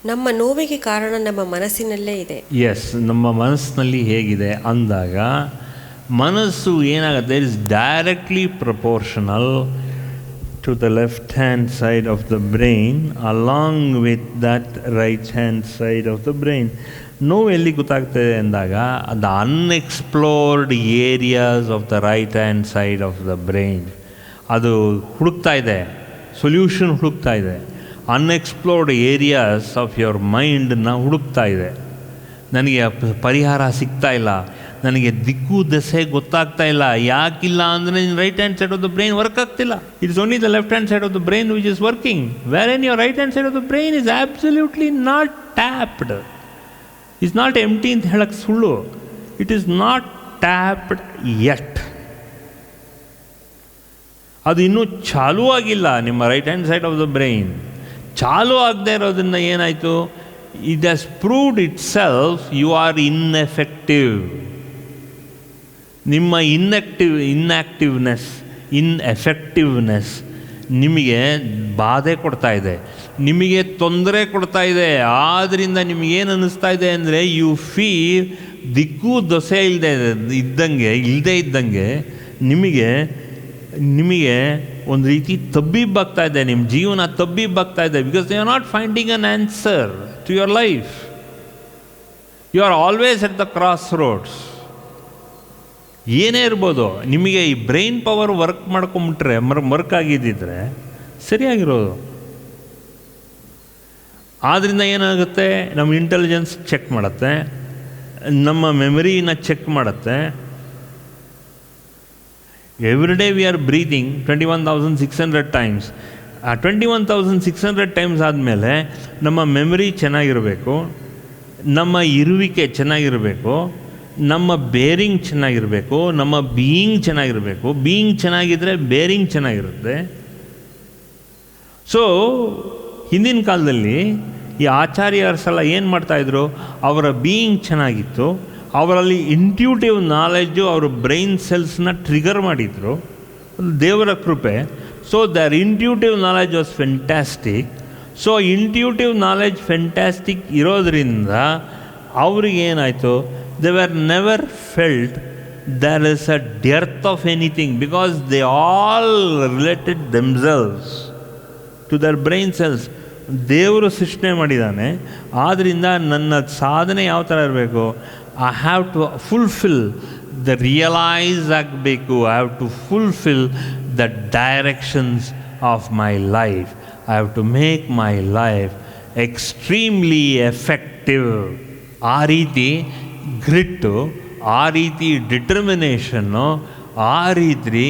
ನಮ್ಮ ನೋವಿಗೆ ಕಾರಣ ನಮ್ಮ ಮನಸ್ಸಿನಲ್ಲೇ ಇದೆ. ಎಸ್, ನಮ್ಮ ಮನಸ್ಸಿನಲ್ಲಿ ಹೇಗಿದೆ ಅಂದಾಗ ಮನಸ್ಸು ಏನಾಗುತ್ತೆ, it is directly proportional to the left hand side of the brain along with that right hand side of the brain. ನೋವು ಎಲ್ಲಿ ಗೊತ್ತಾಗ್ತದೆ ಅಂದಾಗ the unexplored areas of the right hand side of the brain ಅದು ಹುಡುಕ್ತಾ ಇದೆ, solution ಹುಡುಕ್ತಾ ಇದೆ. Unexplored areas of your ಮೈಂಡನ್ನ ಹುಡುಕ್ತಾ ಇದೆ. ನನಗೆ ಪರಿಹಾರ ಸಿಗ್ತಾ ಇಲ್ಲ, ನನಗೆ ದಿಕ್ಕು ದೆಸೆ ಗೊತ್ತಾಗ್ತಾ ಇಲ್ಲ. ಯಾಕಿಲ್ಲ ಅಂದರೆ right hand side of the brain work ಆಗ್ತಿಲ್ಲ. It is only the left hand side of the brain which is working, where and your right hand side of the brain is absolutely not tapped. Is not empty ಅಂತ ಹೇಳಕ್ಕೆ ಸುಳ್ಳು. It is not tapped yet. ಅದು ಇನ್ನೂ ಚಾಲೂ ಆಗಿಲ್ಲ. ನಿಮ್ಮ right hand side of the brain ಚಾಲೂ ಆಗದೆ ಇರೋದ್ರಿಂದ ಏನಾಯಿತು, it has proved itself you are ineffective. ನಿಮ್ಮ ಇನ್ಎಫೆಕ್ಟಿವ್ನೆಸ್ ನಿಮಗೆ ಬಾಧೆ ಕೊಡ್ತಾ ಇದೆ, ನಿಮಗೆ ತೊಂದರೆ ಕೊಡ್ತಾ ಇದೆ. ಆದ್ದರಿಂದ ನಿಮಗೇನು ಅನ್ನಿಸ್ತಾ ಇದೆ ಅಂದರೆ ಯು ಫೀಲ್ ದಿಕ್ಕು ದೊಸೆ ಇಲ್ಲದೆ ಇದ್ದಂಗೆ ನಿಮಗೆ ಒಂದು ರೀತಿ ತಬ್ಬಿಬ್ಬಾಗ್ತಾ ಇದೆ, ನಿಮ್ಮ ಜೀವನ ತಬ್ಬಿಬ್ಬಾಗ್ತಾ ಇದೆ. Because you are not finding an answer to your life. You are always at the crossroads. ಏನೇ ಇರ್ಬೋದು, ನಿಮಗೆ ಈ ಬ್ರೈನ್ ಪವರ್ ವರ್ಕ್ ಮಾಡ್ಕೊಂಬಿಟ್ರೆ ವರ್ಕ್ ಆಗಿದ್ದಿದ್ರೆ ಸರಿಯಾಗಿರೋದು. ಆದ್ದರಿಂದ ಏನಾಗುತ್ತೆ, ನಮ್ಮ ಇಂಟೆಲಿಜೆನ್ಸ್ ಚೆಕ್ ಮಾಡುತ್ತೆ, ನಮ್ಮ ಮೆಮರಿನ ಚೆಕ್ ಮಾಡುತ್ತೆ. Every day we are breathing 21,600 times. ಆ 21,600 ಟೈಮ್ಸ್ ಆದಮೇಲೆ ನಮ್ಮ ಮೆಮರಿ ಚೆನ್ನಾಗಿರಬೇಕು, ನಮ್ಮ ಇರುವಿಕೆ ಚೆನ್ನಾಗಿರಬೇಕು, ನಮ್ಮ ಬೇರಿಂಗ್ ಚೆನ್ನಾಗಿರಬೇಕು, ನಮ್ಮ ಬೀಯಿಂಗ್ ಚೆನ್ನಾಗಿರಬೇಕು. ಬೀಯಿಂಗ್ ಚೆನ್ನಾಗಿದ್ದರೆ ಬೇರಿಂಗ್ ಚೆನ್ನಾಗಿರುತ್ತೆ. ಸೊ ಹಿಂದಿನ ಕಾಲದಲ್ಲಿ ಈ ಆಚಾರ್ಯರ್ಸೆಲ್ಲ ಏನು ಮಾಡ್ತಾಯಿದ್ರು, ಅವರ ಬೀಯಿಂಗ್ ಚೆನ್ನಾಗಿತ್ತು, ಅವರಲ್ಲಿ ಇಂಟ್ಯೂಟಿವ್ ನಾಲೆಡ್ಜು ಅವರ ಬ್ರೈನ್ ಸೆಲ್ಸ್ನ ಟ್ರಿಗರ್ ಮಾಡಿದರು, ದೇವರ ಕೃಪೆ. So their intuitive knowledge was fantastic. So intuitive knowledge fantastic ಇರೋದರಿಂದ ಅವ್ರಿಗೇನಾಯಿತು, they were never felt there is a dearth of anything because they all related themselves to their brain cells. ದೇವರು ಸೃಷ್ಟಿ ಮಾಡಿದ್ದಾನೆ. ಆದ್ದರಿಂದ ನನ್ನ ಸಾಧನೆ ಯಾವ ಥರ ಇರಬೇಕು, I have to fulfil the realise ಆಗಬೇಕು. I have to fulfil the directions of my life. I have to make my life extremely effective. ಆ ರೀತಿ ಗ್ರಿಟ್ಟು, ಆ ರೀತಿ ಡಿಟರ್ಮಿನೇಷನ್ನು, ಆ ರೀತಿ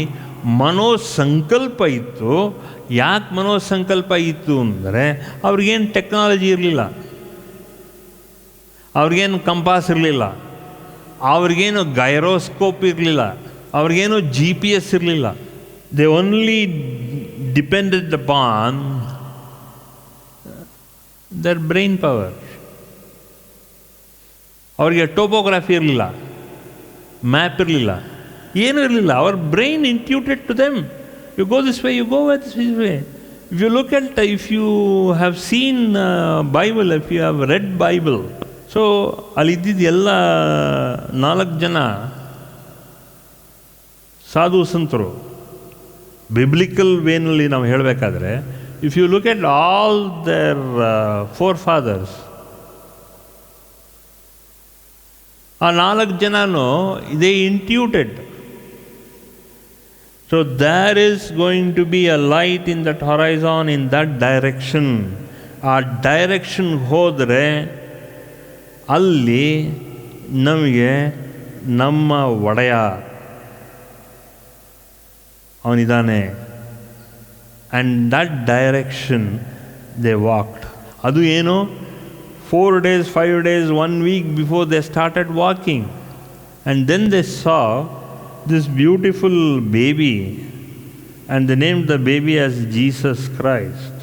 ಮನೋಸಂಕಲ್ಪ ಇತ್ತು. ಯಾಕೆ ಮನೋಸಂಕಲ್ಪ ಇತ್ತು ಅಂದರೆ ಅವ್ರಿಗೇನು ಟೆಕ್ನಾಲಜಿ ಇರಲಿಲ್ಲ, ಅವ್ರಿಗೇನು ಕಂಪಾಸ್ ಇರಲಿಲ್ಲ, ಅವ್ರಿಗೇನು ಗೈರೋಸ್ಕೋಪ್ ಇರಲಿಲ್ಲ, ಅವ್ರಿಗೇನು GPS ಇರಲಿಲ್ಲ. They only depended upon their brain power. ಅವರಿಗೆ ಟೋಪೋಗ್ರಾಫಿ ಇರಲಿಲ್ಲ, ಮ್ಯಾಪ್ ಇರಲಿಲ್ಲ, ಏನೂ ಇರಲಿಲ್ಲ. Our brain intuited to them, you go this way, you go this way. If you look at, if you have seen Bible, if you have read Bible, so ಅಲ್ಲಿದ್ದಿದ್ದು ಎಲ್ಲ 4 ಜನ ಸಾಧು ಸಂತರು ಬಿಬ್ಲಿಕಲ್ ವೇನಲ್ಲಿ ನಾವು ಹೇಳಬೇಕಾದ್ರೆ, if you look at all their forefathers, ಆ 4 ಜನನು they intuited. So there is going to be a light in that horizon, in that direction. ಆ ಡೈರೆಕ್ಷನ್ಗೆ ಹೋದರೆ ಅಲ್ಲಿ ನಮಗೆ ನಮ್ಮ ಒಡೆಯ ಅವನಿದ್ದಾನೆ. And that direction they walked. ಅದು ಏನು, 4 days, 5 days, 1 week before they started walking. And then they saw this beautiful baby, and they named the baby as Jesus Christ.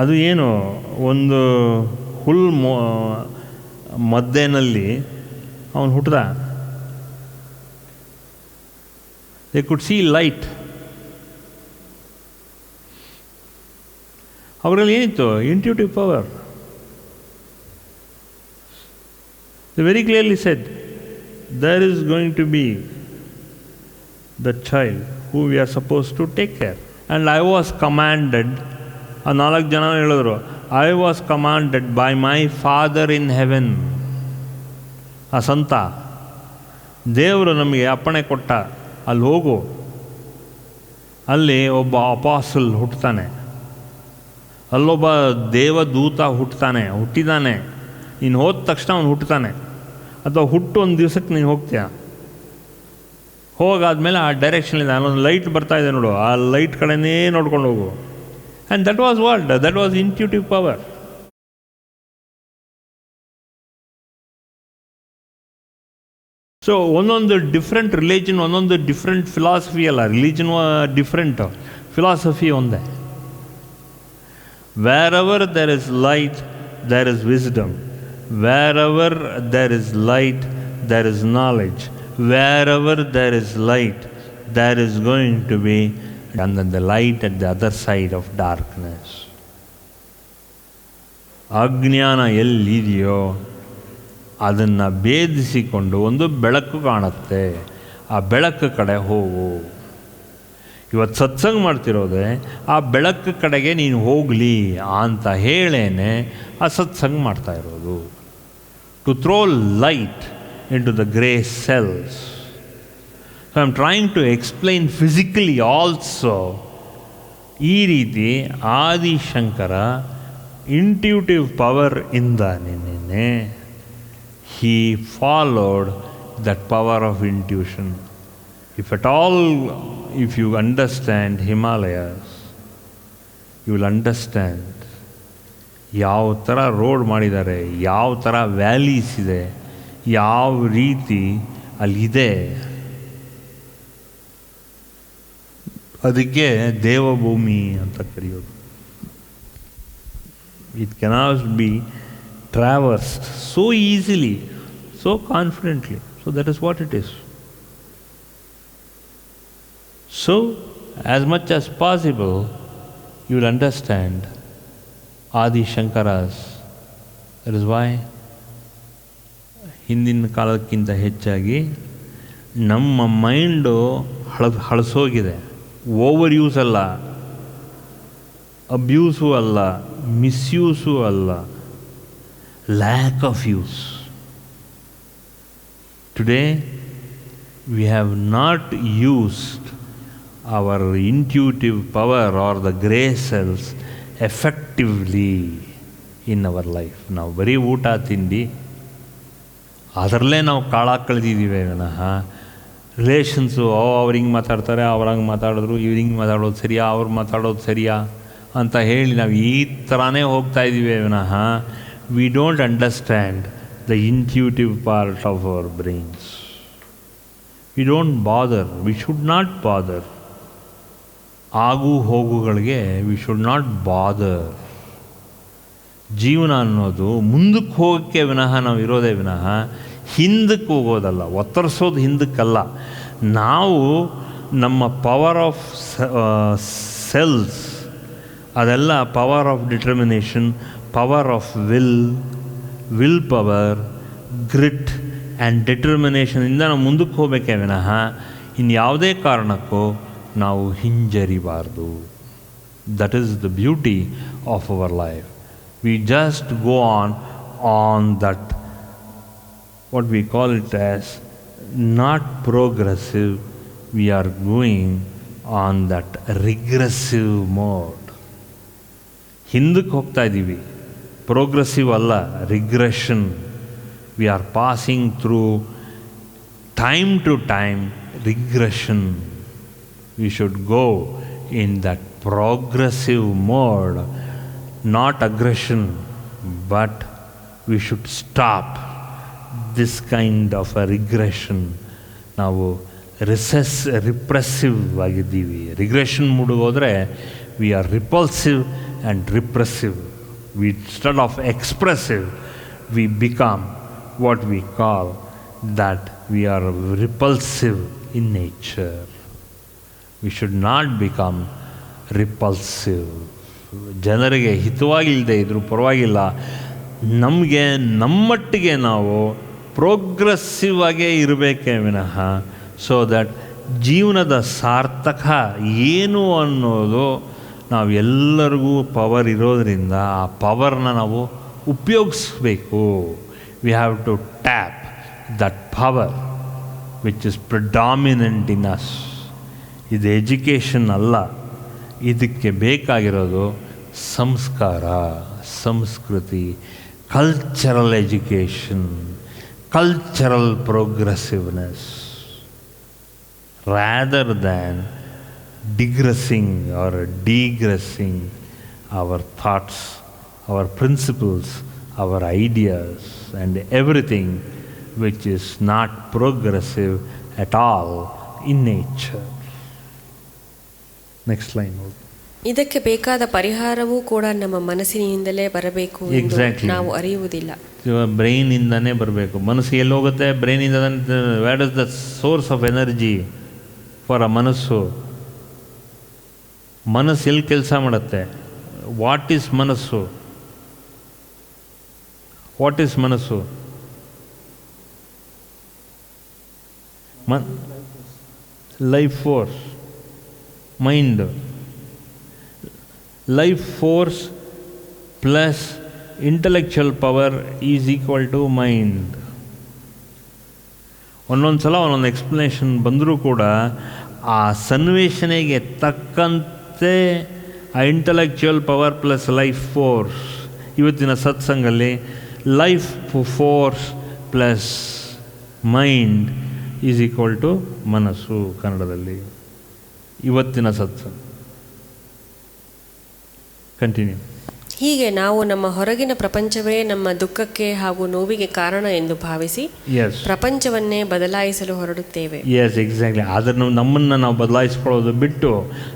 ಅದು ಏನು, ಒಂದು ಮದ್ದೆನಲ್ಲಿ ಅವನು ಹುಟ್ಟಿದ. They could see light. ಅವರಲ್ಲಿ ಏನಿತ್ತು? Intuitive power. They very clearly said, there is going to be the child who we are supposed to take care. And I was commanded, ಆ 4 ಜನ ಹೇಳಿದ್ರು, I was commanded by my Father in heaven. ಆ ಸಂತ ದೇವರು ನಮಗೆ ಅಪ್ಪಣೆ ಕೊಟ್ಟ, ಅಲ್ಲಿ ಹೋಗು, ಅಲ್ಲಿ ಒಬ್ಬ ಅಪಾಸಲ್ ಹುಟ್ಟುತ್ತಾನೆ, ಅಲ್ಲೊಬ್ಬ ದೇವದೂತ ಹುಟ್ಟಿದಾನೆ, ನೀನು ಹೋದ ತಕ್ಷಣ ಅವನು ಹುಟ್ಟುತ್ತಾನೆ, ಅಥವಾ ಹುಟ್ಟು ಒಂದು ದಿವಸಕ್ಕೆ ನೀನು ಹೋಗ್ತೀಯ. ಹೋಗಾದ್ಮೇಲೆ ಆ ಡೈರೆಕ್ಷನಿಂದ ಅಲ್ಲೊಂದು ಲೈಟ್ ಬರ್ತಾ ಇದೆ ನೋಡು, ಆ ಲೈಟ್ ಕಡೆನೇ ನೋಡ್ಕೊಂಡು ಹೋಗು. And that was what? That was intuitive power. So ಒಂದೊಂದು ಡಿಫ್ರೆಂಟ್ ರಿಲಿಜನ್, ಒಂದೊಂದು ಡಿಫ್ರೆಂಟ್ ಫಿಲಾಸಫಿ ಅಲ್ಲ, ರಿಲಿಜನ್ ಡಿಫ್ರೆಂಟ್, ಫಿಲಾಸಫಿ ಒಂದೇ. Where there is light, there is wisdom. Wherever there is light, there is knowledge. Wherever there is light, there is going to be and then the light at the other side of darkness. ಅಜ್ಞಾನ ಎಲ್ಲಿದೆಯೋ ಅದನ್ನು ಭೇದಿಸಿಕೊಂಡು ಒಂದು ಬೆಳಕು ಕಾಣುತ್ತೆ, ಆ ಬೆಳಕು ಕಡೆ ಹೋಗು. ಇವತ್ತು ಸತ್ಸಂಗ ಮಾಡ್ತಿರೋದೆ ಆ ಬೆಳಕು ಕಡೆಗೆ ನೀನು ಹೋಗಲಿ ಅಂತ ಹೇಳೇನೆ ಆ ಸತ್ಸಂಗ ಮಾಡ್ತಾ ಇರೋದು. To throw light into the grey cells. So I am trying to explain physically also. ಈ ರೀತಿ ಆದಿಶಂಕರ ಇಂಟ್ಯೂಟಿವ್ ಪವರ್ ಇಂದಾನೆ he followed that power of intuition. If at all, if you understand Himalayas, you will understand ಯಾವ ಥರ road ಮಾಡಿದ್ದಾರೆ, ಯಾವ ಥರ valleys ಇದೆ, ಯಾವ ರೀತಿ ಅಲ್ಲಿದೆ. ಅದಕ್ಕೆ ದೇವಭೂಮಿ ಅಂತ ಕರೆಯೋದು. It cannot be traversed so easily, so confidently. So that is what it is. So as much as possible you will understand Adi Shankaras. That is why ಹಿಂದಿನ ಕಾಲಕ್ಕಿಂತ ಹೆಚ್ಚಾಗಿ ನಮ್ಮ ಮೈಂಡು ಹಳಸೋಗಿದೆ. ಓವರ್ ಯೂಸ್ ಅಲ್ಲ, ಅಬ್ಯೂಸು ಅಲ್ಲ, misuse ಅಲ್ಲ, lack of use. Today we have not used our intuitive power or the grey cells effectively in our life. ನಾವು ಬರೀ ಊಟ ತಿಂಡಿ ಅದರಲ್ಲೇ ನಾವು ಕಾಳ ಕಳೆದಿದ್ದೀವಿ ವಿನಃ ರಿಲೇಷನ್ಸು ಅವ್ರು ಹಿಂಗೆ ಮಾತಾಡ್ತಾರೆ, ಅವ್ರಂಗೆ ಮಾತಾಡಿದ್ರು, ಇವ್ರು ಹಿಂಗೆ ಮಾತಾಡೋದು ಸರಿಯಾ, ಅವ್ರು ಮಾತಾಡೋದು ಸರಿಯಾ ಅಂತ ಹೇಳಿ ನಾವು ಈ ಥರನೇ ಹೋಗ್ತಾ ಇದ್ದೀವಿ ವಿನಃ we don't understand the intuitive part of our brains. We don't bother. We should not bother. ಆಗು ಹೋಗುಗಳಿಗೆ we should not bother. ಜೀವನ ಅನ್ನೋದು ಮುಂದಕ್ಕೆ ಹೋಗೋಕ್ಕೆ ವಿನಃ ನಾವು ಇರೋದೇ ವಿನಃ ಹಿಂದಕ್ಕೆ ಹೋಗೋದಲ್ಲ, ಒತ್ತರಿಸೋದು ಹಿಂದಕ್ಕಲ್ಲ. ನಾವು ನಮ್ಮ ಪವರ್ ಆಫ್ ಸೆಲ್ಸ್, ಅದೆಲ್ಲ power of determination, power of will power, grit and ಡಿಟರ್ಮಿನೇಷನಿಂದ ನಾವು ಮುಂದಕ್ಕೆ ಹೋಗಬೇಕೇ ವಿನಃ ಇನ್ಯಾವುದೇ ಕಾರಣಕ್ಕೂ ನಾವು ಹಿಂಜರಿಬಾರ್ದು. That is the beauty of our life. We just go on that what we call it as not progressive, we are going on that regressive mode. ಹಿಂದಕ್ಕೆ ಹೋಗ್ತಾ ಇದ್ದೀವಿ, ಪ್ರೋಗ್ರೆಸಿವ್ ಅಲ್ಲ, regression. We are passing through time to time regression. We should go in that progressive mode, not aggression, but we should stop this kind of a regression. ನಾವು ರಿಪ್ರೆಸಿವ್ ಆಗಿದ್ದೀವಿ. Regression ಮೂಡಿಗೆ ಹೋದರೆ we are repulsive and repressive. We, instead of expressive, we become what we call that we are repulsive in nature. We should not become repulsive. ಜನರಿಗೆ ಹಿತವಾಗಿಲ್ಲದೆ ಇದ್ರೂ ಪರವಾಗಿಲ್ಲ, ನಮಗೆ ನಮ್ಮಟ್ಟಿಗೆ ನಾವು progressive ಆಗೇ ಇರಬೇಕೇ ವಿನಃ, ಸೊ ದಟ್ ಜೀವನದ ಸಾರ್ಥಕ ಏನು ಅನ್ನೋದು ನಾವು ಎಲ್ಲರಿಗೂ ಪವರ್ ಇರೋದರಿಂದ ಆ ಪವರ್ನ ನಾವು ಉಪಯೋಗಿಸ್ಬೇಕು. We have to tap that power which is predominant in us. ಇದು ಎಜುಕೇಷನ್ ಅಲ್ಲ, ಇದಕ್ಕೆ ಬೇಕಾಗಿರೋದು ಸಂಸ್ಕಾರ, ಸಂಸ್ಕೃತಿ, cultural education, cultural progressiveness, rather than digressing or degressing our thoughts, our principles, our ideas and everything which is not progressive at all in nature. Next line. ಇದಕ್ಕೆ ಬೇಕಾದ ಪರಿಹಾರವೂ ಕೂಡ ನಮ್ಮ ಮನಸ್ಸಿನಿಂದಲೇ ಬರಬೇಕು ಎಂದು ನಾವು ಅರಿಯುವುದಿಲ್ಲ. ಬ್ರೈನಿಂದನೇ ಬರಬೇಕು. ಮನಸ್ಸು ಎಲ್ಲಿ ಹೋಗುತ್ತೆ? ಬ್ರೈನಿಂದ. What is the source of energy for a ಮನಸ್ಸು? ಮನಸ್ಸು ಎಲ್ಲಿ ಕೆಲಸ ಮಾಡುತ್ತೆ? ವಾಟ್ ಈಸ್ ಮನಸ್ಸು? ವಾಟ್ ಈಸ್ ಮನಸ್ಸು? Life force, mind. Life force plus intellectual power is equal to mind. ಒಂದೊಂದು ಸಲ ಒಂದೊಂದು ಎಕ್ಸ್ಪ್ಲನೇಷನ್ ಬಂದರೂ ಕೂಡ ಆ ಸನ್ನಿವೇಶನೆಗೆ ತಕ್ಕಂತೆ ಆ intellectual power plus life force. ಇವತ್ತಿನ ಸತ್ಸಂಗಲ್ಲಿ life force plus mind is equal to ಮನಸ್ಸು ಕನ್ನಡದಲ್ಲಿ. ಇವತ್ತಿನ ಸತ್ಸಂಗ ಕಂಟಿನ್ಯೂ. ಹೀಗೆ ನಾವು ನಮ್ಮ ಹೊರಗಿನ ಪ್ರಪಂಚವೇ ನಮ್ಮ ದುಃಖಕ್ಕೆ ಹಾಗೂ ನೋವಿಗೆ ಕಾರಣ ಎಂದು ಭಾವಿಸಿ ಪ್ರಪಂಚವನ್ನೇ ಬದಲಾಯಿಸಲು ಹೊರಡುತ್ತೇವೆ. S, exactly. ಆದರೆ ನಮ್ಮನ್ನು ನಾವು ಬದಲಾಯಿಸ್ಕೊಳ್ಳೋದು ಬಿಟ್ಟು,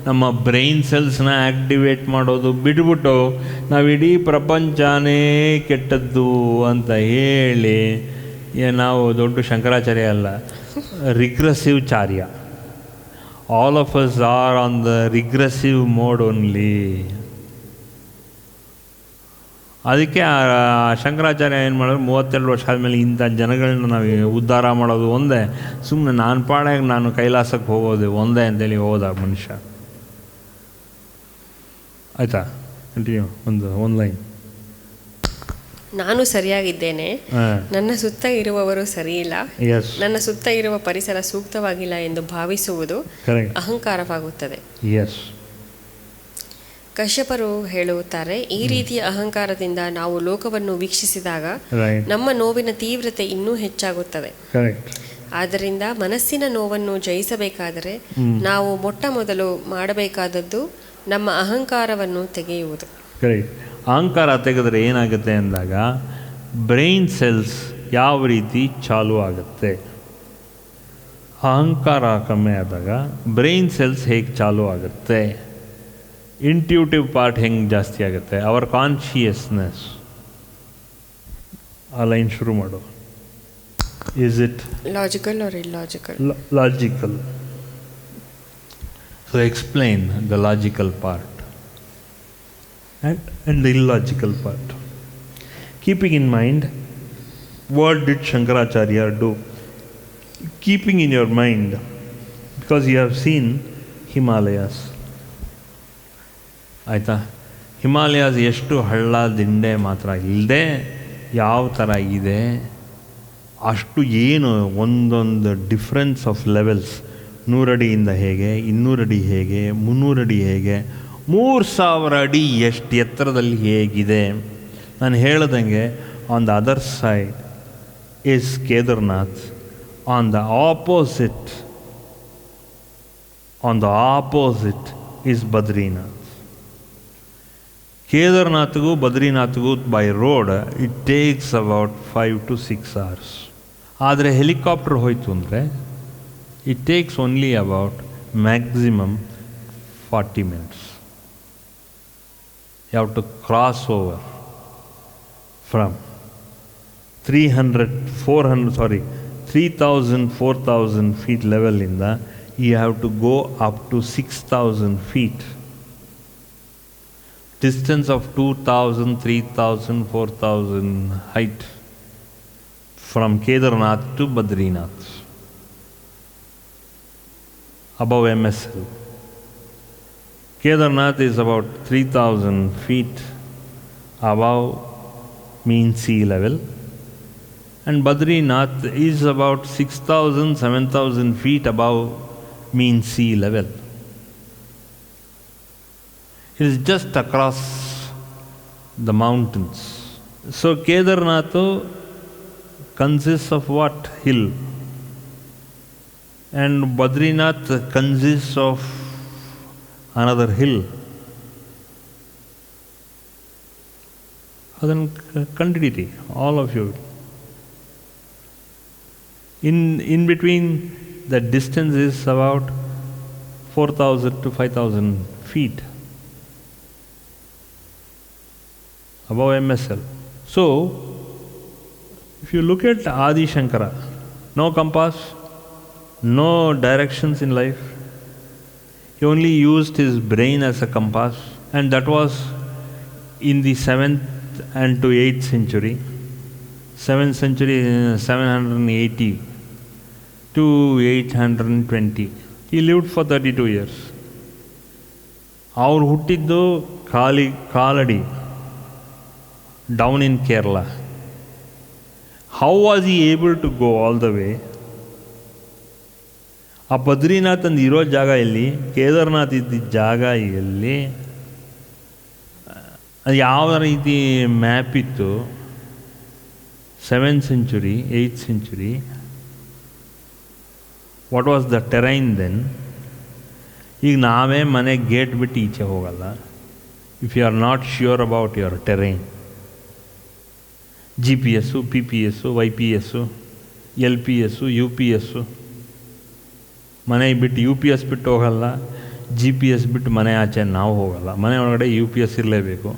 ನಮ್ಮ ಬ್ರೈನ್ ಸೆಲ್ಸ್ನ ಆ್ಯಕ್ಟಿವೇಟ್ ಮಾಡೋದು ಬಿಟ್ಬಿಟ್ಟು ನಾವು ಇಡೀ ಪ್ರಪಂಚನೇ ಕೆಟ್ಟದ್ದು ಅಂತ ಹೇಳಿ ನಾವು ದೊಡ್ಡ ಶಂಕರಾಚಾರ್ಯ ಅಲ್ಲ, ರಿಗ್ರೆಸಿವ್ ಚಾರ್ಯ. All of us are on the regressive mode only. ಅದಕ್ಕೆ ಶಂಕರಾಚಾರ್ಯ ಏನು ಮಾಡೋದು, 32 ವರ್ಷ ಆದಮೇಲೆ ಇಂಥ ಜನಗಳನ್ನ ನಾವು ಉದ್ಧಾರ ಮಾಡೋದು ಒಂದೇ, ಸುಮ್ಮನೆ ನಾನು ಪಾಡಾಗಿ ನಾನು ಕೈಲಾಸಕ್ಕೆ ಹೋಗೋದು ಒಂದೇ ಅಂತೇಳಿ ಹೋದ ಮನುಷ್ಯ. ಆಯಿತಾ? ಕಂಟಿನ್ಯೂ. ಒಂದು ಲೈನ್. ನಾನು ಸರಿಯಾಗಿದ್ದೇನೆ, ನನ್ನ ಸುತ್ತ ಇರುವವರು ಸರಿಯಿಲ್ಲ, ನನ್ನ ಸುತ್ತ ಇರುವ ಪರಿಸರ ಸೂಕ್ತವಾಗಿಲ್ಲ ಎಂದು ಭಾವಿಸುವುದು ಅಹಂಕಾರವಾಗುತ್ತದೆ. ಕಶ್ಯಪರು ಹೇಳುತ್ತಾರೆ, ಈ ರೀತಿಯ ಅಹಂಕಾರದಿಂದ ನಾವು ಲೋಕವನ್ನು ವೀಕ್ಷಿಸಿದಾಗ ನಮ್ಮ ನೋವಿನ ತೀವ್ರತೆ ಇನ್ನೂ ಹೆಚ್ಚಾಗುತ್ತದೆ. ಆದ್ದರಿಂದ ಮನಸ್ಸಿನ ನೋವನ್ನು ಜಯಿಸಬೇಕಾದರೆ ನಾವು ಮೊಟ್ಟ ಮೊದಲು ಮಾಡಬೇಕಾದದ್ದು ನಮ್ಮ ಅಹಂಕಾರವನ್ನು ತೆಗೆಯುವುದು. ಅಹಂಕಾರ ತೆಗೆದರೆ ಏನಾಗುತ್ತೆ ಅಂದಾಗ ಬ್ರೈನ್ ಸೆಲ್ಸ್ ಯಾವ ರೀತಿ ಚಾಲು ಆಗುತ್ತೆ? ಅಹಂಕಾರ ಕಮ್ಮಿ ಆದಾಗ ಬ್ರೈನ್ ಸೆಲ್ಸ್ ಹೇಗೆ ಚಾಲು ಆಗುತ್ತೆ? ಇಂಟ್ಯೂಟಿವ್ ಪಾರ್ಟ್ ಹೆಂಗೆ ಜಾಸ್ತಿ ಆಗುತ್ತೆ? Hour consciousness. ಆ ಲೈನ್ ಶುರು ಮಾಡು. Is it logical R illogical? Logical. So explain the logical part and the illogical part. Keeping in mind, what did Shankaracharya do? Keeping in your mind, because you have seen Himalayas. ಆಯಿತಾ? Himalayas ಎಷ್ಟು ಹಳ್ಳ ದಿಂಡೆ ಮಾತ್ರ ಇಲ್ಲದೆ ಯಾವ ಥರ ಇದೆ ಅಷ್ಟು ಏನು ಒಂದೊಂದು ಡಿಫ್ರೆನ್ಸ್ ಆಫ್ ಲೆವೆಲ್ಸ್. 100 ಅಡಿಯಿಂದ ಹೇಗೆ, 200 ಅಡಿ ಹೇಗೆ, 300 ಅಡಿ ಹೇಗೆ, 3000 ಅಡಿ ಎಷ್ಟು ಎತ್ತರದಲ್ಲಿ ಹೇಗಿದೆ. ನಾನು ಹೇಳ್ದಂಗೆ on the other side is Kedarnath, on the opposite is Badrinath. ಕೇದಾರ್ನಾಥ್ಗೂ ಬದ್ರಿನಾಥ್ಗೂ by road it takes about 5 to 6 hours. ಆದರೆ ಹೆಲಿಕಾಪ್ಟರ್ ಹೋಯಿತು ಅಂದರೆ it takes only about maximum 40 minutes. You have to cross over from 3,000-4,000 feet level in the, you have to go up to 6,000 feet distance of 2,000, 3,000, 4,000 height from Kedarnath to Badrinath, above MSL. Kedarnath is about 3,000 feet above mean sea level, and Badrinath is about 6,000, 7,000 feet above mean sea level. It is just across the mountains. So Kedarnath consists of what? Hill. And Badrinath consists of another hill. Then continuity, all of you. In between, the distance is about 4,000 to 5,000 feet above MSL. So, if you look at Adi Shankara, no compass, no directions in life. He only used his brain as a compass, and that was in the 7th and to 8th century. 7th century, 780 to 820. He lived for 32 years. ಅವ್ರು ಹುಟ್ಟಿದ್ದು ಕಾಲಡಿ, down in Kerala. How was he able to go all the way? ಆ ಬದ್ರಿನಾಥ್ ಅಂದು ಇರೋ ಜಾಗ ಎಲ್ಲಿ, ಕೇದಾರ್ನಾಥ್ ಇದ್ದಿದ್ದ ಜಾಗ ಎಲ್ಲಿ, ಅದು ಯಾವ ರೀತಿ ಮ್ಯಾಪ್ ಇತ್ತು, 7th century, 8th century, what was the terrain then? ಈಗ ನಾವೇ ಮನೆ ಗೇಟ್ ಬಿಟ್ಟು ಈಚೆ ಹೋಗಲ್ಲ if you are not sure about your terrain. GPS, PPS, YPS, LPS, UPS. ಮನೆ ಬಿಟ್ಟು UPS ಬಿಟ್ಟು ಹೋಗಲ್ಲ, GPS ಬಿಟ್ಟು ಮನೆ ಆಚೆ ನಾವು ಹೋಗಲ್ಲ. ಮನೆ ಒಳಗಡೆ UPS ಇರಲೇಬೇಕು,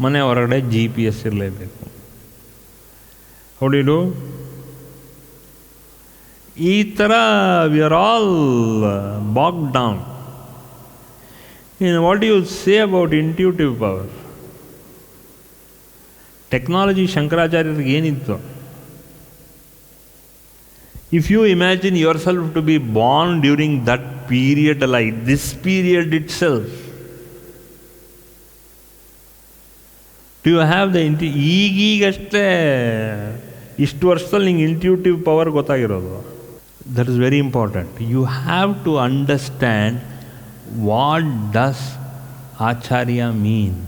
ಮನೆ ಹೊರಗಡೆ GPS ಇರಲೇಬೇಕು. ಹೊಡಿಡು ಈ ಥರ we are all backed down. What you say about intuitive power? Technology ಶಂಕರಾಚಾರ್ಯರಿಗೆ ಏನಿತ್ತು? If you imagine yourself to be born during that period, like this period itself, do you have the ಈಗೀಗಷ್ಟೇ ಇಷ್ಟು ವರ್ಷದಲ್ಲಿ ನಿಂಗೆ intuitive power ಗೊತ್ತಾಗಿರೋದು? That is very important. You have to understand what does acharya mean.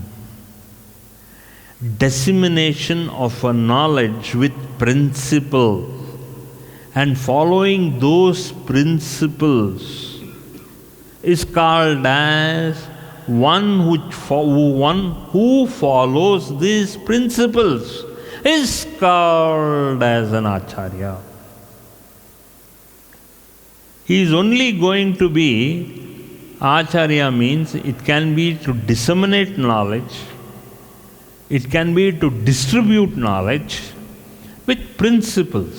Dissemination of a knowledge with principle, and following those principles is called as one who follows these principles is called as an acharya. He is only going to be acharya, means it can be to disseminate knowledge, it can be to distribute knowledge with principles.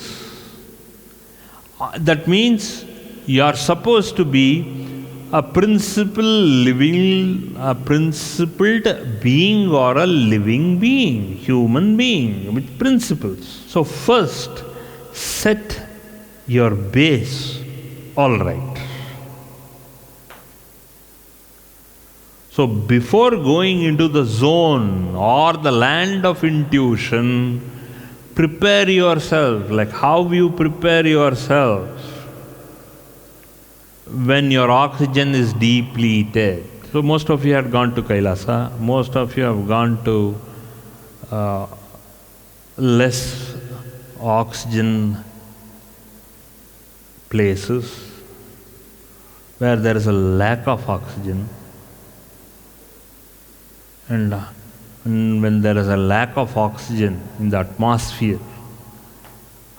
That means you are supposed to be a principled being or a living being, human being with principles. So first, set your base all right. So before going into the zone or the land of intuition, prepare yourself. Like how you prepare yourself when your oxygen is depleted. So most of you have gone to Kailasa, most of you have gone to less oxygen places where there is a lack of oxygen. And when there is a lack of oxygen in the atmosphere,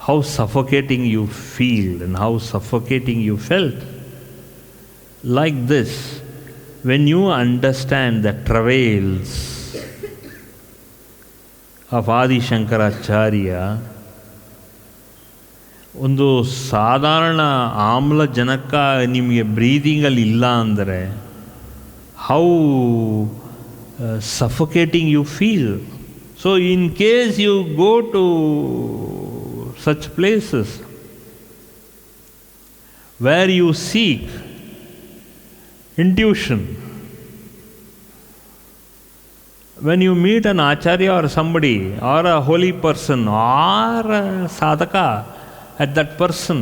how suffocating you feel and how suffocating you felt. Like this, when you understand the travails of Adi Shankaracharya, ಒಂದು ಸಾಧಾರಣ ಆಮ್ಲಜನಕ ನಿಮಗೆ ಬ್ರೀದಿಂಗಲ್ಲಿ ಇಲ್ಲ ಅಂದರೆ how suffocating you feel. So in case you go to such places where you seek intuition, when you meet an acharya or somebody or a holy person or a sadhaka at that person,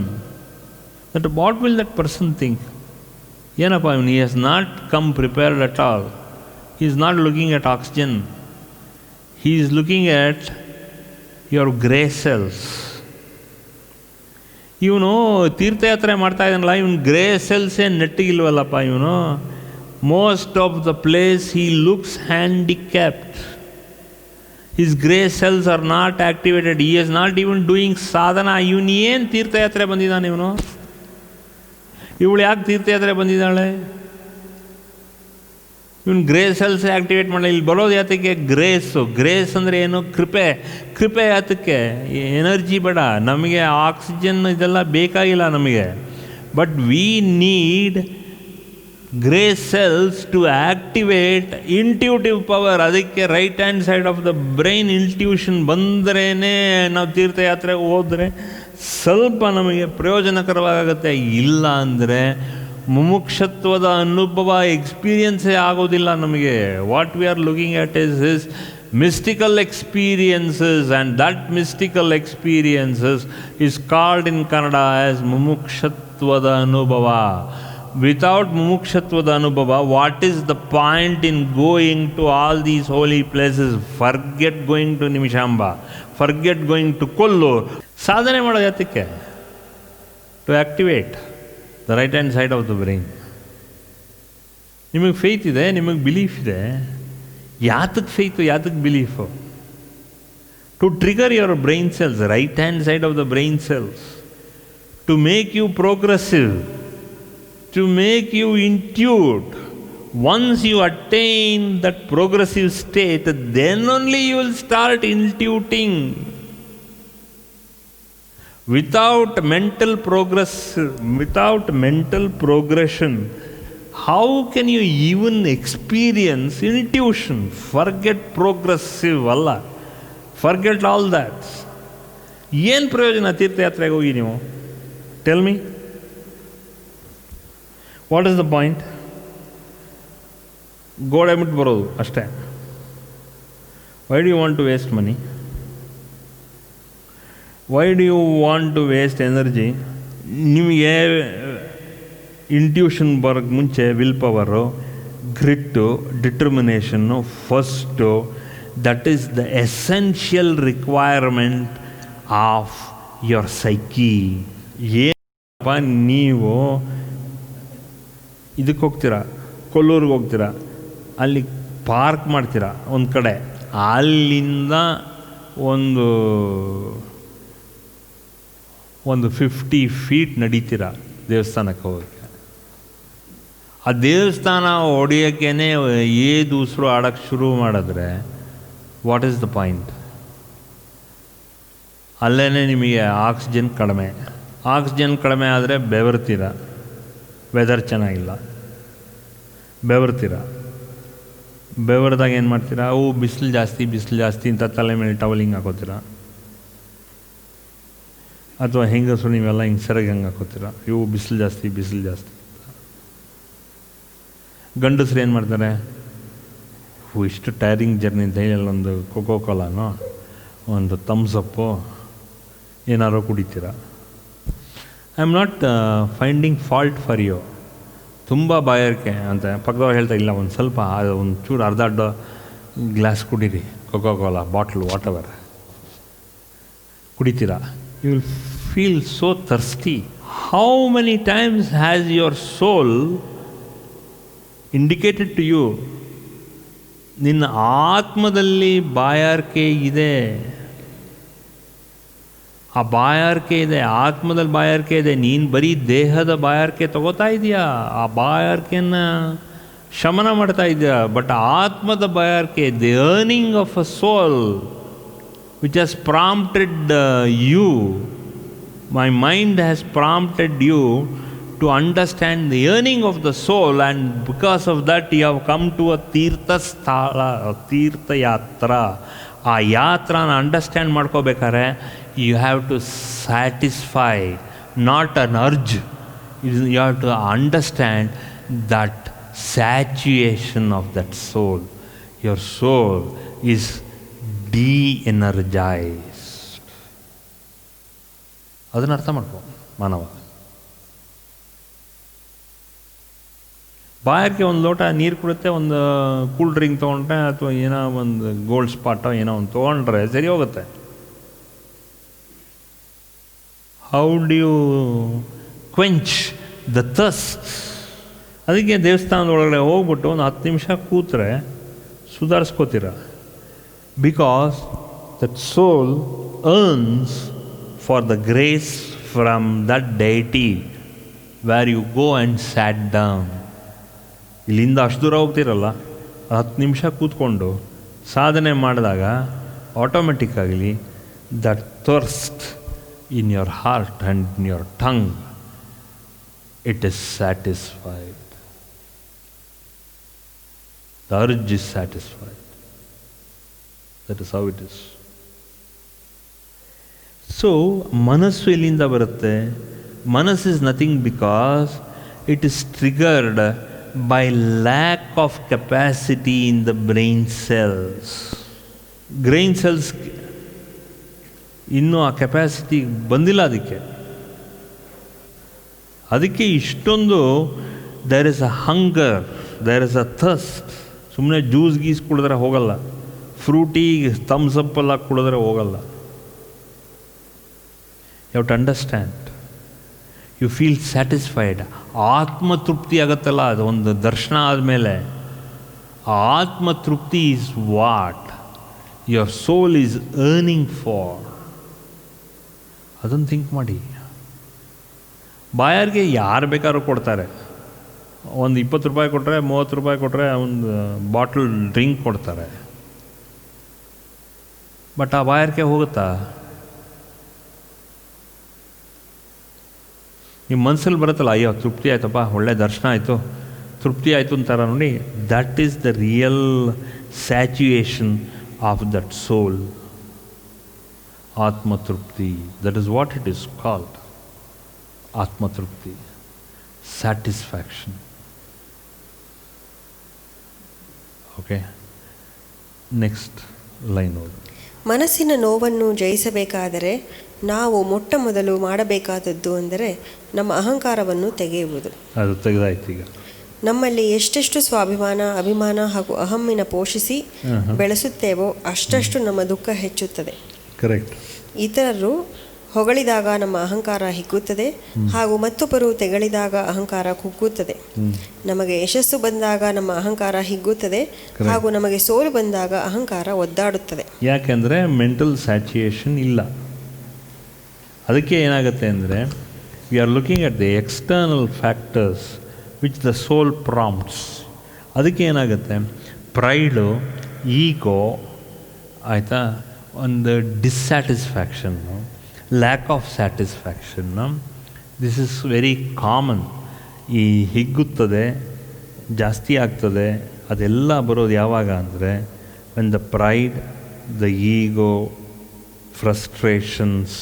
that what will that person think? Yenappa, he has not come prepared at all. He is not looking at oxygen. He is looking at your grey cells. ಇವನು ತೀರ್ಥಯಾತ್ರೆ ಮಾಡ್ತಾ ಇದ್ದಾನಲ್ಲ, ಇವನು grey ಸೆಲ್ಸೇ ನೆಟ್ಟಿಗಿಲ್ವಲ್ಲಪ್ಪ ಇವನು. Most of the place he looks handicapped. His grey cells are not activated. He is not even doing sadhana. ಇವನು ಏನು ತೀರ್ಥಯಾತ್ರೆ ಬಂದಿದ್ದಾನೆ ಇವನು? ಇವಳು ಯಾಕೆ ತೀರ್ಥಯಾತ್ರೆ ಬಂದಿದ್ದಾಳೆ? ಇವನು ಗ್ರೇ ಸೆಲ್ಸ್ ಆ್ಯಕ್ಟಿವೇಟ್ ಮಾಡಲಿ. ಇಲ್ಲಿ ಬರೋದು ಯಾತಕ್ಕೆ? ಗ್ರೇಸ್ ಅಂದರೆ ಏನು? ಕೃಪೆ ಯಾತಕ್ಕೆ? ಎನರ್ಜಿ ಬೇಡ ನಮಗೆ, ಆಕ್ಸಿಜನ್ ಇದೆಲ್ಲ ಬೇಕಾಗಿಲ್ಲ ನಮಗೆ. But we need grey cells to activate intuitive power. ಅದಕ್ಕೆ right hand side of the brain intuition ಬಂದ್ರೇ ನಾವು ತೀರ್ಥಯಾತ್ರೆಗೆ ಹೋದರೆ ಸ್ವಲ್ಪ ನಮಗೆ ಪ್ರಯೋಜನಕರವಾಗುತ್ತೆ. ಇಲ್ಲ ಅಂದರೆ ಮುಮುಕ್ಷತ್ವದ ಅನುಭವ ಎಕ್ಸ್ಪೀರಿಯನ್ಸೇ ಆಗೋದಿಲ್ಲ ನಮಗೆ. What we are looking at is mystical experiences, and that mystical experiences is called in Kannada as mumukshatvada anubhava. Without mumukshatvada anubhava, what is the point in going to all these holy places? Forget going to Nimishamba, forget going to Kollur. Sadhane ಮಾಡೋದು ಯಾತಕ್ಕೆ? To activate the right hand side of the brain. ನಿಮಗೆ faith ಇದೆ, ನಿಮಗೆ belief ಇದೆ. ಯಾತಕ್ಕೆ faith, ಯಾತಕ್ಕೆ belief? To trigger your brain cells, right hand side of the brain cells, to make you progressive, to make you intuit. Once you attain that progressive state, then only you will start intuiting. Without mental progression, how can you even experience intuition? Forget progressive alla. Forget all that. ಏನು ಪ್ರಯೋಜನ ತೀರ್ಥಯಾತ್ರೆಗೆ ಹೋಗಿ ನೀವು? Tell me. What is the point? ಗೋಡೆ ಮುಟ್ಟು ಬರೋದು ಅಷ್ಟೇ. Why do you want to waste money? Why do you want to waste energy? ನಿಮಗೆ intuition ಬರೋಕ್ಕೆ ಮುಂಚೆ will power, grit, determination first. That is the essential requirement of your psyche. ಏನಪ್ಪ, ನೀವು ಇದಕ್ಕೆ ಹೋಗ್ತೀರಾ, ಕೊಲ್ಲೂರಿಗೆ ಹೋಗ್ತೀರಾ, ಅಲ್ಲಿ ಪಾರ್ಕ್ ಮಾಡ್ತೀರಾ ಒಂದು ಕಡೆ, ಅಲ್ಲಿಂದ ಒಂದು 50 ಫೀಟ್ ನಡೀತೀರ ದೇವಸ್ಥಾನಕ್ಕೆ ಹೋಗೋಕ್ಕೆ. ಆ ದೇವಸ್ಥಾನ ಹೊಡೆಯೋಕ್ಕೇ ದೂಸರು ಆಡೋಕ್ಕೆ ಶುರು ಮಾಡಿದ್ರೆ ವಾಟ್ ಈಸ್ ದ ಪಾಯಿಂಟ್? ಅಲ್ಲೇ ನಿಮಗೆ ಆಕ್ಸಿಜನ್ ಕಡಿಮೆ ಆದರೆ ಬೆವರ್ತೀರ. ವೆದರ್ ಚೆನ್ನಾಗಿಲ್ಲ, ಬೆವರ್ದಾಗ ಏನು ಮಾಡ್ತೀರಾ? ಬಿಸಿಲು ಜಾಸ್ತಿ ಅಂತ ತಲೆ ಮೇಲೆ ಟವಲಿಂಗ್ ಹಾಕೋತೀರ. ಅಥವಾ ಹೆಂಗಸರು ನೀವೆಲ್ಲ ಹಿಂಗೆ ಸೆರಗಿ ಹಂಗೆ ಹಾಕೋತೀರ. ಬಿಸಿಲು ಜಾಸ್ತಿ. ಗಂಡಸ್ರು ಏನು ಮಾಡ್ತಾರೆ? ಇಷ್ಟು ಟೈರಿಂಗ್ ಜರ್ನಿ ಅಂತ ಹೇಳಿ ಒಂದು ಕೋಕೋ ಕೋಲಾನೋ ಒಂದು ಥಮ್ಸಪ್ಪು ಏನಾರೋ ಕುಡಿತೀರ. I am not finding fault for you. ತುಂಬ ಬಾಯಾರಿಕೆ ಅಂತ ಪಕ್ಕದವ್ರು ಹೇಳ್ತಾ ಇಲ್ಲ, ಒಂದು ಸ್ವಲ್ಪ ಒಂದು ಚೂರು ಅರ್ಧ ಗ್ಲಾಸ್ ಕುಡೀರಿ, Coca Cola bottle whatever ಕುಡಿತೀರಾ. You will feel so thirsty. How many times has your soul indicated to you, ನಿನ್ನ ಆತ್ಮದಲ್ಲಿ ಬಾಯಾರಿಕೆ ಇದೆ, ಆ ಬಾಯಾರಿಕೆ ಇದೆ, ಆತ್ಮದಲ್ಲಿ ಬಾಯಾರಿಕೆ ಇದೆ. ನೀನು ಬರೀ ದೇಹದ ಬಾಯಾರಿಕೆ ತಗೋತಾ ಇದೆಯಾ, ಆ ಬಾಯಾರಿಕೆಯನ್ನು ಶಮನ ಮಾಡ್ತಾ ಇದೆಯಾ. ಬಟ್ ಆತ್ಮದ ಬಾಯಾರಿಕೆ, the earning of a soul which has prompted you, my mind has prompted you to to understand the yearning of the soul, and because of that you have come to a tirtha yatra. ಆ ಯಾತ್ರಾನ understand ಮಾಡ್ಕೋಬೇಕಾದ್ರೆ you have to satisfy, not an urge. You have to understand that ಸ್ಯಾಚುಯೇಷನ್ of that soul. Your soul is de-energised. ಅದನ್ನು ಅರ್ಥ ಮಾಡ್ಕೊ ಮಾನವ. ಬಾಯಕ್ಕೆ ಒಂದು ಲೋಟ ನೀರು ಕುಡಿಯುತ್ತೆ, ಒಂದು ಕೂಲ್ ಡ್ರಿಂಕ್ ತೊಗೊಂಡ್ರೆ ಅಥವಾ ಏನೋ ಒಂದು ಗೋಲ್ಡ್ ಸ್ಪಾಟೋ ಏನೋ ಒಂದು ತೊಗೊಂಡ್ರೆ ಸರಿ ಹೋಗುತ್ತೆ. How do you quench the thirst? ಅದಕ್ಕೆ ದೇವಸ್ಥಾನದ ಒಳಗಡೆ ಹೋಗ್ಬಿಟ್ಟು ಒಂದು 10 ನಿಮಿಷ ಕೂತ್ರೆ ಸುಧಾರಿಸ್ಕೋತೀರ. Because that soul yearns for the grace from that deity where you go and sat down. ಇಲ್ಲಿಂದ ಅಷ್ಟು ದೂರ ಹೋಗ್ತಿರಲ್ಲ, 10 ನಿಮಿಷ ಕೂತ್ಕೊಂಡು ಸಾಧನೆ ಮಾಡಿದಾಗ ಆಟೋಮೆಟಿಕ್ಕಾಗಲಿ that thirst in your heart and in your tongue, it is satisfied. The urge is satisfied. That is how it is. So ಮನಸ್ಸು ಎಲ್ಲಿಂದ ಬರುತ್ತೆ? ಮನಸ್ಸು is nothing because it is triggered by lack of capacity in the brain cells. Brain cells ಇನ್ನೂ ಆ capacity ಬಂದಿಲ್ಲ. ಅದಕ್ಕೆ ಇಷ್ಟೊಂದು there is a hunger, there is a thirst. ಸುಮ್ಮನೆ ಜ್ಯೂಸ್ ಗೀಸ್ ಕುಡಿದ್ರೆ ಹೋಗಲ್ಲ, ಫ್ರೂಟಿ ಥಮ್ಸ್ ಅಪ್ ಎಲ್ಲ ಕುಡಿದ್ರೆ ಹೋಗಲ್ಲ. You have to understand. You feel satisfied. ಆತ್ಮತೃಪ್ತಿ ಆಗುತ್ತಲ್ಲ, ಅದು ಒಂದು ದರ್ಶನ ಆದಮೇಲೆ ಆತ್ಮತೃಪ್ತಿ is what your soul is yearning for. ಅದನ್ನು ಥಿಂಕ್ ಮಾಡಿ. ಬಾಯಾರಿಗೆ ಯಾರು ಬೇಕಾದ್ರೂ ಕೊಡ್ತಾರೆ. ಒಂದು 20 ರೂಪಾಯಿ ಕೊಟ್ಟರೆ, 30 ರೂಪಾಯಿ ಕೊಟ್ಟರೆ ಒಂದು ಬಾಟಲ್ ಡ್ರಿಂಕ್ ಕೊಡ್ತಾರೆ. ಬಟ್ ಆ ಬಾಯಾರಿಕೆ ಹೋಗುತ್ತಾ? ನಿಮ್ಮ ಮನಸ್ಸಲ್ಲಿ ಬರುತ್ತಲ್ಲ, ಅಯ್ಯೋ ತೃಪ್ತಿ ಆಯ್ತಪ್ಪ, ಒಳ್ಳೆ ದರ್ಶನ ಆಯಿತು, ತೃಪ್ತಿ ಆಯಿತು ಅಂತಾರ ನೋಡಿ. ದಟ್ ಈಸ್ ದ ರಿಯಲ್ ಸ್ಯಾಚುಯೇಷನ್ ಆಫ್ ದಟ್ ಸೋಲ್. ಆತ್ಮತೃಪ್ತಿ, that is what it is called. ಆತ್ಮತೃಪ್ತಿ, ಸ್ಯಾಟಿಸ್ಫ್ಯಾಕ್ಷನ್. ಓಕೆ, ನೆಕ್ಸ್ಟ್ ಲೈನ್ ಓದು. ಮನಸ್ಸಿನ ನೋವನ್ನು ಜಯಿಸಬೇಕಾದರೆ ನಾವು ಮೊಟ್ಟ ಮೊದಲು ಮಾಡಬೇಕಾದದ್ದು ಅಂದರೆ ನಮ್ಮ ಅಹಂಕಾರವನ್ನು ತೆಗೆಯುವುದು. ಅದು ತೆಗೆದಾಯ್ತು. ಈಗ ನಮ್ಮಲ್ಲಿ ಎಷ್ಟೆಷ್ಟು ಸ್ವಾಭಿಮಾನ, ಅಭಿಮಾನ ಹಾಗೂ ಅಹಮ್ಮಿನ ಪೋಷಿಸಿ ಬೆಳೆಸುತ್ತೇವೋ ಅಷ್ಟಷ್ಟು ನಮ್ಮ ದುಃಖ ಹೆಚ್ಚುತ್ತದೆ. ಕರೆಕ್ಟ್. ಇತರರು ಹೊಗಳಿದಾಗ ನಮ್ಮ ಅಹಂಕಾರ ಹಿಗ್ಗುತ್ತದೆ, ಹಾಗೂ ಮತ್ತೊಬ್ಬರು ತೆಗಳಿದಾಗ ಅಹಂಕಾರ ಕುಗ್ಗುತ್ತದೆ. ನಮಗೆ ಯಶಸ್ಸು ಬಂದಾಗ ನಮ್ಮ ಅಹಂಕಾರ ಹಿಗ್ಗುತ್ತದೆ, ಹಾಗೂ ನಮಗೆ ಸೋಲು ಬಂದಾಗ ಅಹಂಕಾರ ಒದ್ದಾಡುತ್ತದೆ. ಯಾಕೆಂದರೆ ಮೆಂಟಲ್ ಸ್ಯಾಚುಯೇಷನ್ ಇಲ್ಲ. ಅದಕ್ಕೆ ಏನಾಗುತ್ತೆ ಅಂದರೆ we are looking at the external factors which the soul prompts. ಅದಕ್ಕೆ ಏನಾಗುತ್ತೆ, ಪ್ರೈಡು, ಈಗೋ, ಆಯಿತಾ, ಒಂದು dissatisfaction, lack of satisfaction, this is very common. ಈ ಹಿಗ್ಗುತ್ತದೆ, ಜಾಸ್ತಿ ಆಗ್ತದೆ, ಅದೆಲ್ಲ ಬರೋದು ಯಾವಾಗ ಅಂದರೆ when the pride, the ego, frustrations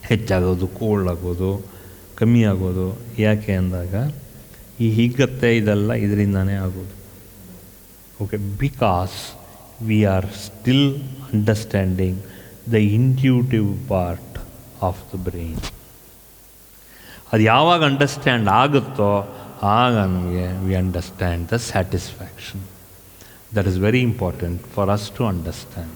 ಹೆಚ್ಚಾಗೋದು, ಕೋಲ್ಡ್ ಆಗೋದು, ಕಮ್ಮಿ ಆಗೋದು. ಯಾಕೆ ಅಂದಾಗ ಈ ಹಿಗ್ಗತ್ತೆ ಇದೆಲ್ಲ ಇದರಿಂದನೇ ಆಗೋದು. Okay, because we are still understanding the intuitive part of the brain. ಅದು ಯಾವಾಗ ಅಂಡರ್ಸ್ಟ್ಯಾಂಡ್ ಆಗುತ್ತೋ ಆಗ ನಮಗೆ we understand the satisfaction. That is very important for us to understand.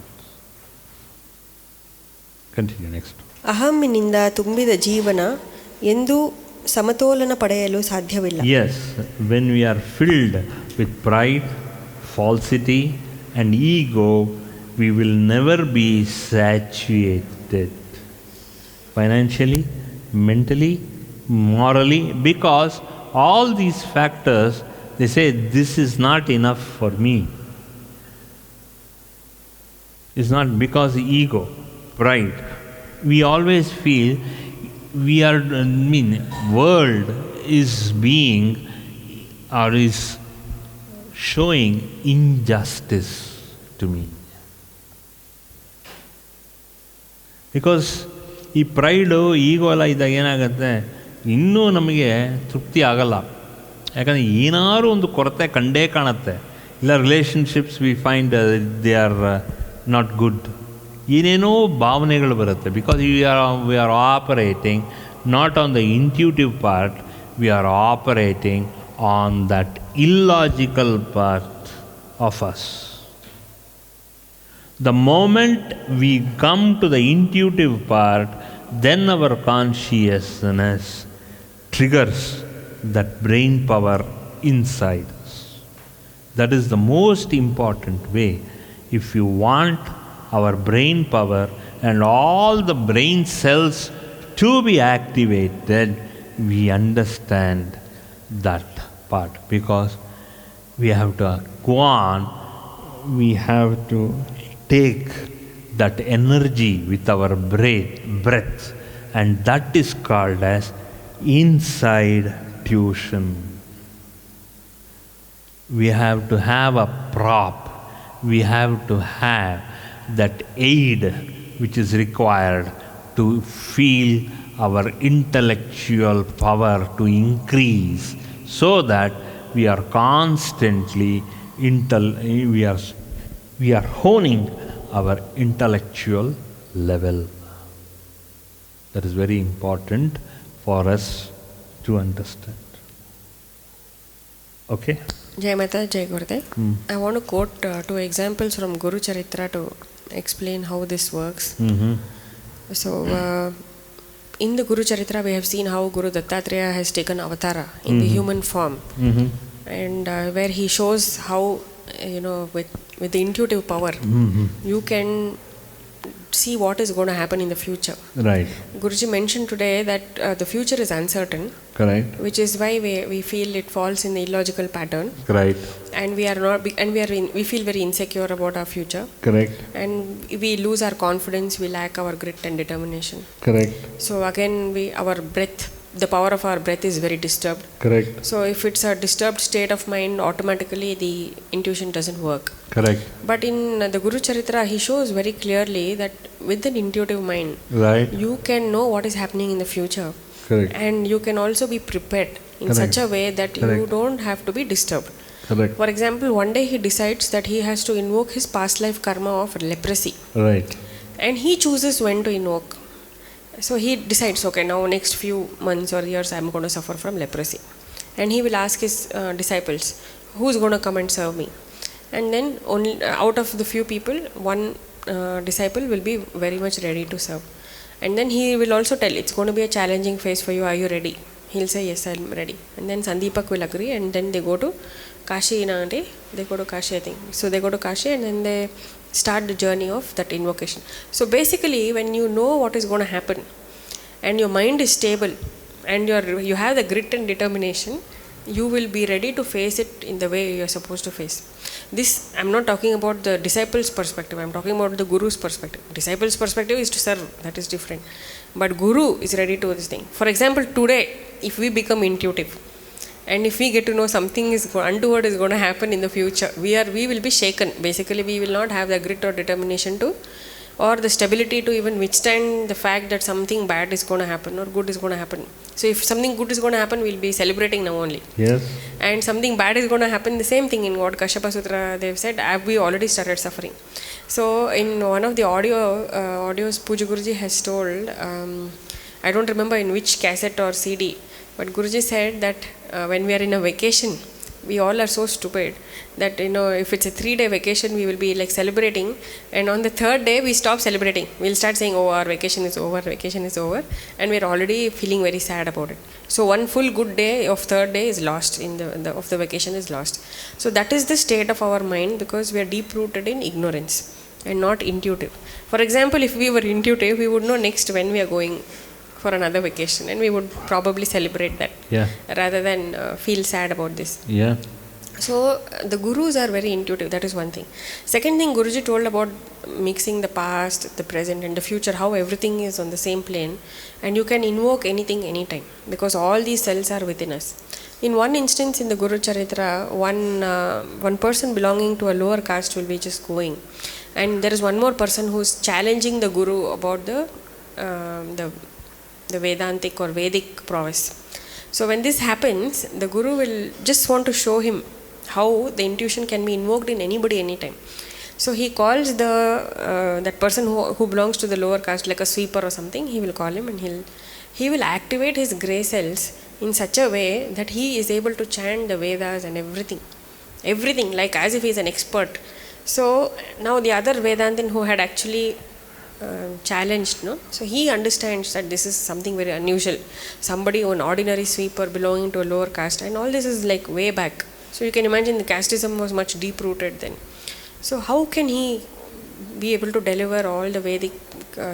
Continue next. ಅಹಮ್ಮಿನಿಂದ ತುಂಬಿದ ಜೀವನ ಎಂದೂ ಸಮತೋಲನ ಪಡೆಯಲು ಸಾಧ್ಯವಿಲ್ಲ. Yes, when we are filled with pride, falsity and ego, we will never be satiated financially, mentally, morally, because all these factors, they say this is not enough for me. It's not because ego, pride. We always feel world is being or is showing injustice to me. Because ಈ pride ಈಗೋ ಎಲ್ಲ ಇದ್ದಾಗ ಏನಾಗುತ್ತೆ, ಇನ್ನೂ ನಮಗೆ ತೃಪ್ತಿ ಆಗಲ್ಲ. ಯಾಕಂದರೆ ಏನಾದ್ರು ಒಂದು ಕೊರತೆ ಕಂಡೇ ಕಾಣುತ್ತೆ. ಇಲ್ಲ relationships we find they are not good, ಏನೇನೋ ಭಾವನೆಗಳು ಬರುತ್ತೆ. Because we R operating not on the intuitive part, we are operating on that illogical part of us. The moment we come to the intuitive part, then our consciousness triggers that brain power inside us. That is the most important way. If you want our brain power and all the brain cells to be activated, we understand that part, because we have to go on, we have to take that energy with our breath, and that is called as inside tuition. We have to have a prop, we have to have that aid which is required to feel our intellectual power to increase, so that we are constantly we are honing our intellectual level. That is very important for us to understand. Okay? Jai Mata, Jai Gurudev. I want to quote two examples from Guru Charitra to explain how this works. Mm-hmm. So, in the Guru Charitra, we have seen how Guru Dattatreya has taken avatara in the human form, and where he shows how, with the intuitive power, you can see what is going to happen in the future. Right. Guruji mentioned today that the future is uncertain. Correct. Which is why we feel it falls in the illogical pattern. Right. And we feel very insecure about our future. Correct. And we lose our confidence, we lack our grit and determination. Correct. So again, our breath, the power of our breath is very disturbed. Correct. So if it's a disturbed state of mind, automatically the intuition doesn't work. Correct. But in the Guru Charitra, he shows very clearly that with an intuitive mind, right, you can know what is happening in the future. Correct. And you can also be prepared in Correct. such a way that Correct. you don't have to be disturbed. Correct. For example, one day he decides that he has to invoke his past life karma of leprosy. Right. And he chooses when to invoke. So he decides, okay, now next few months or years I am going to suffer from leprosy. And he will ask his disciples, who's going to come and serve me? And then only out of the few people, one disciple will be very much ready to serve. And then he will also tell, it's going to be a challenging phase for you, are you ready? He'll say, yes, I'm ready. And then Sandeepak will agree, and then they go to Kashi, they go to Kashi, I think. So they go to Kashi, and then they start the journey of that invocation. So basically, when you know what is going to happen, and your mind is stable, and you have the grit and determination, you will be ready to face it in the way you are supposed to face. This, I'm not talking about the disciple's perspective, I'm talking about the Guru's perspective. Disciple's perspective is to serve, that is different. But Guru is ready to this thing. For example, today, if we become intuitive, and if we get to know something untoward is going to happen in the future, we will be shaken. Basically, we will not have the grit or determination to, or the stability to even withstand the fact that something bad is going to happen or good is going to happen. So if something good is going to happen, we'll be celebrating now only. Yes. And something bad is going to happen, the same thing in what Kashyapa Sutra they've said, we already started suffering. So in one of the audios Puja Guruji has told, I don't remember in which cassette or CD, but Guruji said that when we are in a vacation, we all are so stupid that if it's a 3-day vacation, we will be like celebrating, and on the 3rd day we stop celebrating. We'll start saying, oh, our vacation is over, and we're already feeling very sad about it. So one full good day of 3rd day is lost, of the vacation is lost. So that is the state of our mind, because we are deep rooted in ignorance and not intuitive. For example, if we were intuitive, we would know next when we are going for another vacation, and we would probably celebrate that, Yeah. rather than feel sad about this. Yeah. So the gurus are very intuitive, that is one thing. Second thing, Guruji told about mixing the past, the present and the future, how everything is on the same plane and you can invoke anything anytime because all these cells are within us. In one instance in the Guru Charitra, one person belonging to a lower caste will be just going, and there is one more person who is challenging the Guru about the Vedantic or Vedic prowess. So when this happens, the Guru will just want to show him how the intuition can be invoked in anybody anytime. So he calls that person who belongs to the lower caste, like a sweeper or something. He will call him and he will activate his grey cells in such a way that he is able to chant the Vedas and everything like as if he is an expert. So now the other Vedantin who had actually challenged, no? So he understands that this is something very unusual. Somebody, an ordinary sweeper belonging to a lower caste, and all this is like way back. So you can imagine the casteism was much deep rooted then. So how can he be able to deliver all the Vedic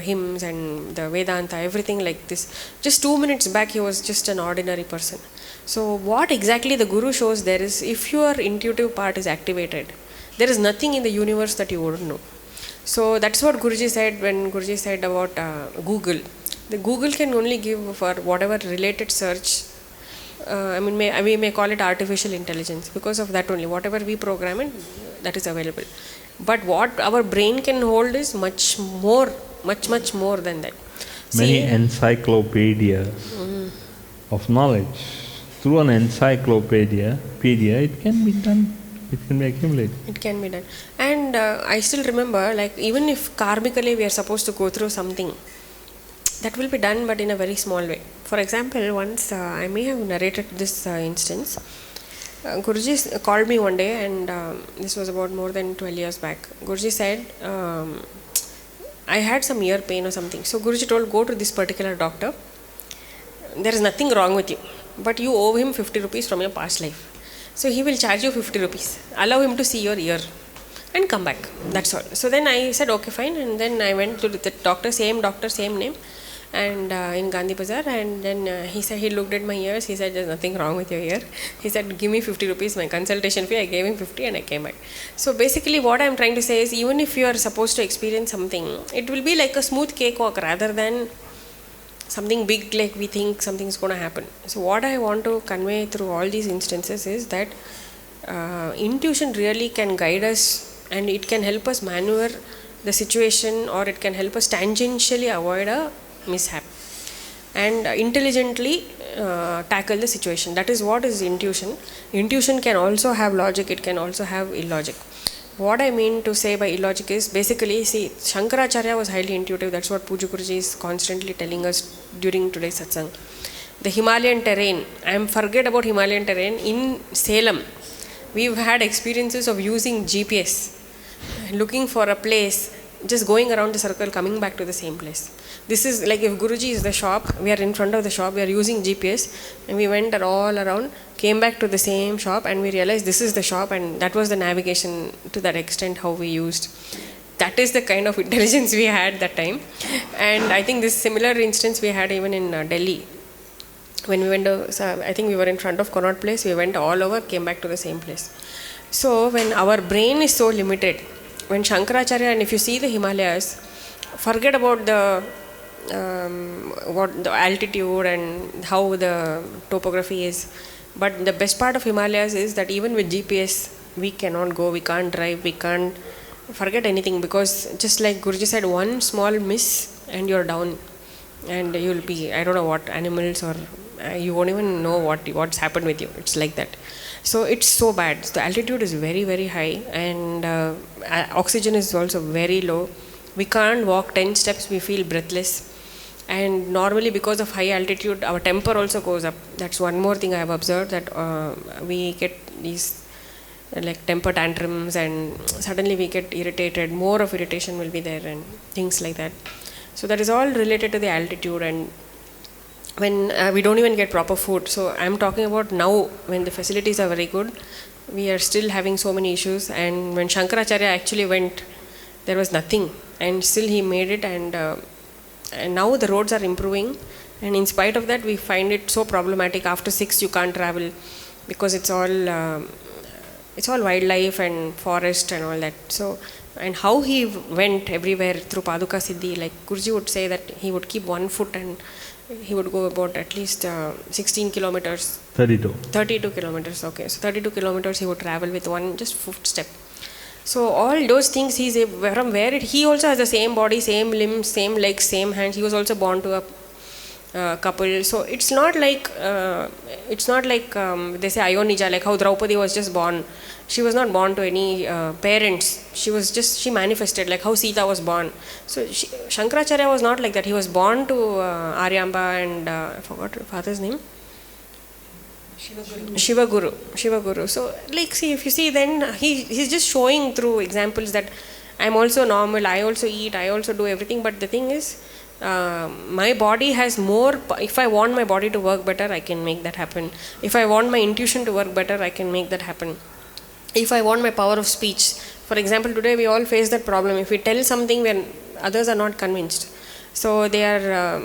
hymns and the Vedanta, everything like this? Just 2 minutes back he was just an ordinary person. So what exactly the Guru shows there is, if your intuitive part is activated, there is nothing in the universe that you wouldn't know. So that's what Guruji said when Guruji said about Google. The Google can only give for whatever related search. We may call it artificial intelligence because of that only. Whatever we program it, that is available. But what our brain can hold is much more than that. Many encyclopedias of knowledge. Through an encyclopedia, it can be done. It can be accumulated. It can be done. And I still remember, like, even if karmically we are supposed to go through something, that will be done, but in a very small way. For example, once I may have narrated this instance. Guruji called me one day, and this was about more than 12 years back. Guruji said, I had some ear pain or something. So Guruji told, go to this particular doctor. There is nothing wrong with you, but you owe him 50 rupees from your past life. So he will charge you 50 rupees. Allow him to see your ear and come back. That's all. So then I said, okay, fine. And then I went to the doctor, same name, and in Gandhi Bazaar. And then he said, he looked at my ears. He said, there's nothing wrong with your ear. He said, give me 50 rupees, my consultation fee. I gave him 50 and I came back. So basically what I'm trying to say is, even if you are supposed to experience something, it will be like a smooth cakewalk rather than something big like we think something's going to happen. So what I want to convey through all these instances is that intuition really can guide us, and it can help us maneuver the situation, or it can help us tangentially avoid a mishap and intelligently tackle the situation. That is what is intuition. Intuition can also have logic, it can also have illogic. What I mean to say by illogic is, basically, see, Shankaracharya was highly intuitive. That's what Puja Guruji is constantly telling us during today's satsang. The Himalayan terrain, forget about Himalayan terrain. In Salem, we've had experiences of using GPS, looking for a place, just going around the circle, coming back to the same place. This is like if Guruji is the shop, we are in front of the shop, we are using GPS, and we went all around, came back to the same shop, and we realized this is the shop, and that was the navigation to that extent how we used. That is the kind of intelligence we had that time. And I think this similar instance we had even in Delhi. When we went to, I think we were in front of Connaught Place, we went all over, came back to the same place. So when our brain is so limited, when Shankaracharya, and if you see the Himalayas, forget about what the altitude and how the topography is, but the best part of Himalayas is that even with GPS we cannot go, we can't drive, we can't forget anything, because just like Guruji said, one small miss and you're down, and you'll be, I don't know what animals, or you won't even know what's happened with you. It's like that. So it's so bad. So the altitude is very, very high, and oxygen is also very low. We can't walk 10 steps, we feel breathless. And normally because of high altitude, our temper also goes up. That's one more thing I have observed, that we get these like temper tantrums, and suddenly we get irritated, more of irritation will be there and things like that. So that is all related to the altitude, and when we don't even get proper food. So I'm talking about now when the facilities are very good, we are still having so many issues. And when Shankaracharya actually went, there was nothing, and still he made it, and now the roads are improving, and in spite of that we find it so problematic. After 6 you can't travel because it's all it's all wildlife and forest and all that. So, and how he went everywhere through Paduka Siddhi, like Guruji would say that he would keep 1 foot and he would go about at least 16 kilometers. 32 kilometers, okay. So 32 kilometers he would travel with one just footstep. So all those things from where he also has the same body, same limbs, same legs, same hands. He was also born to a couple. So it's not like they say Ayonija, like how Draupadi was just born. She was not born to any parents. She manifested, like how Sita was born. So Shankaracharya was not like that. He was born to Aryamba and I forgot her father's name. Shiva Guru. So, like, see, if you see, then he's just showing through examples that I'm also normal, I also eat, I also do everything. But the thing is, my body has more. If I want my body to work better, I can make that happen. If I want my intuition to work better, I can make that happen. If I want my power of speech, for example, today we all face that problem. If we tell something when others are not convinced, so they are,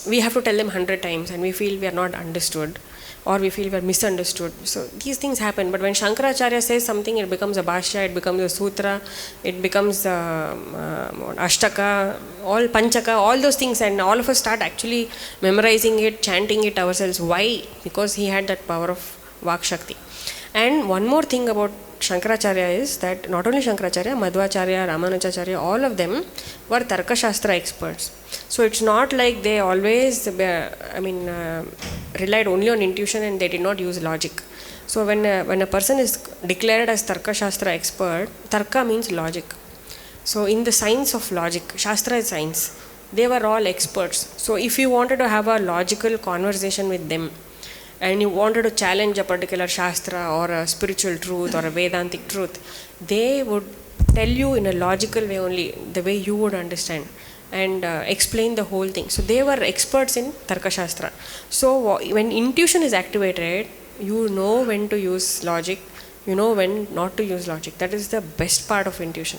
we have to tell them 100 times, and we feel we are not understood, or we feel we are misunderstood. So these things happen. But when Shankaracharya says something, it becomes a bhashya, it becomes a sutra, it becomes ashtaka, all panchaka, all those things, and all of us start actually memorizing it, chanting it ourselves. Why? Because he had that power of Vak Shakti. And one more thing about Shankaracharya is that not only Shankaracharya, Madhvacharya, Ramanujacharya, all of them were Tarka Shastra experts. So it's not like they always, relied only on intuition and they did not use logic. So when a person is declared as Tarka Shastra expert, Tarka means logic. So in the science of logic, Shastra is science, they were all experts. So if you wanted to have a logical conversation with them, and you wanted to challenge a particular Shastra or a spiritual truth or a Vedantic truth, they would tell you in a logical way only, the way you would understand, and explain the whole thing. So they were experts in Tarka Shastra. So when intuition is activated, you know when to use logic, you know when not to use logic. That is the best part of intuition.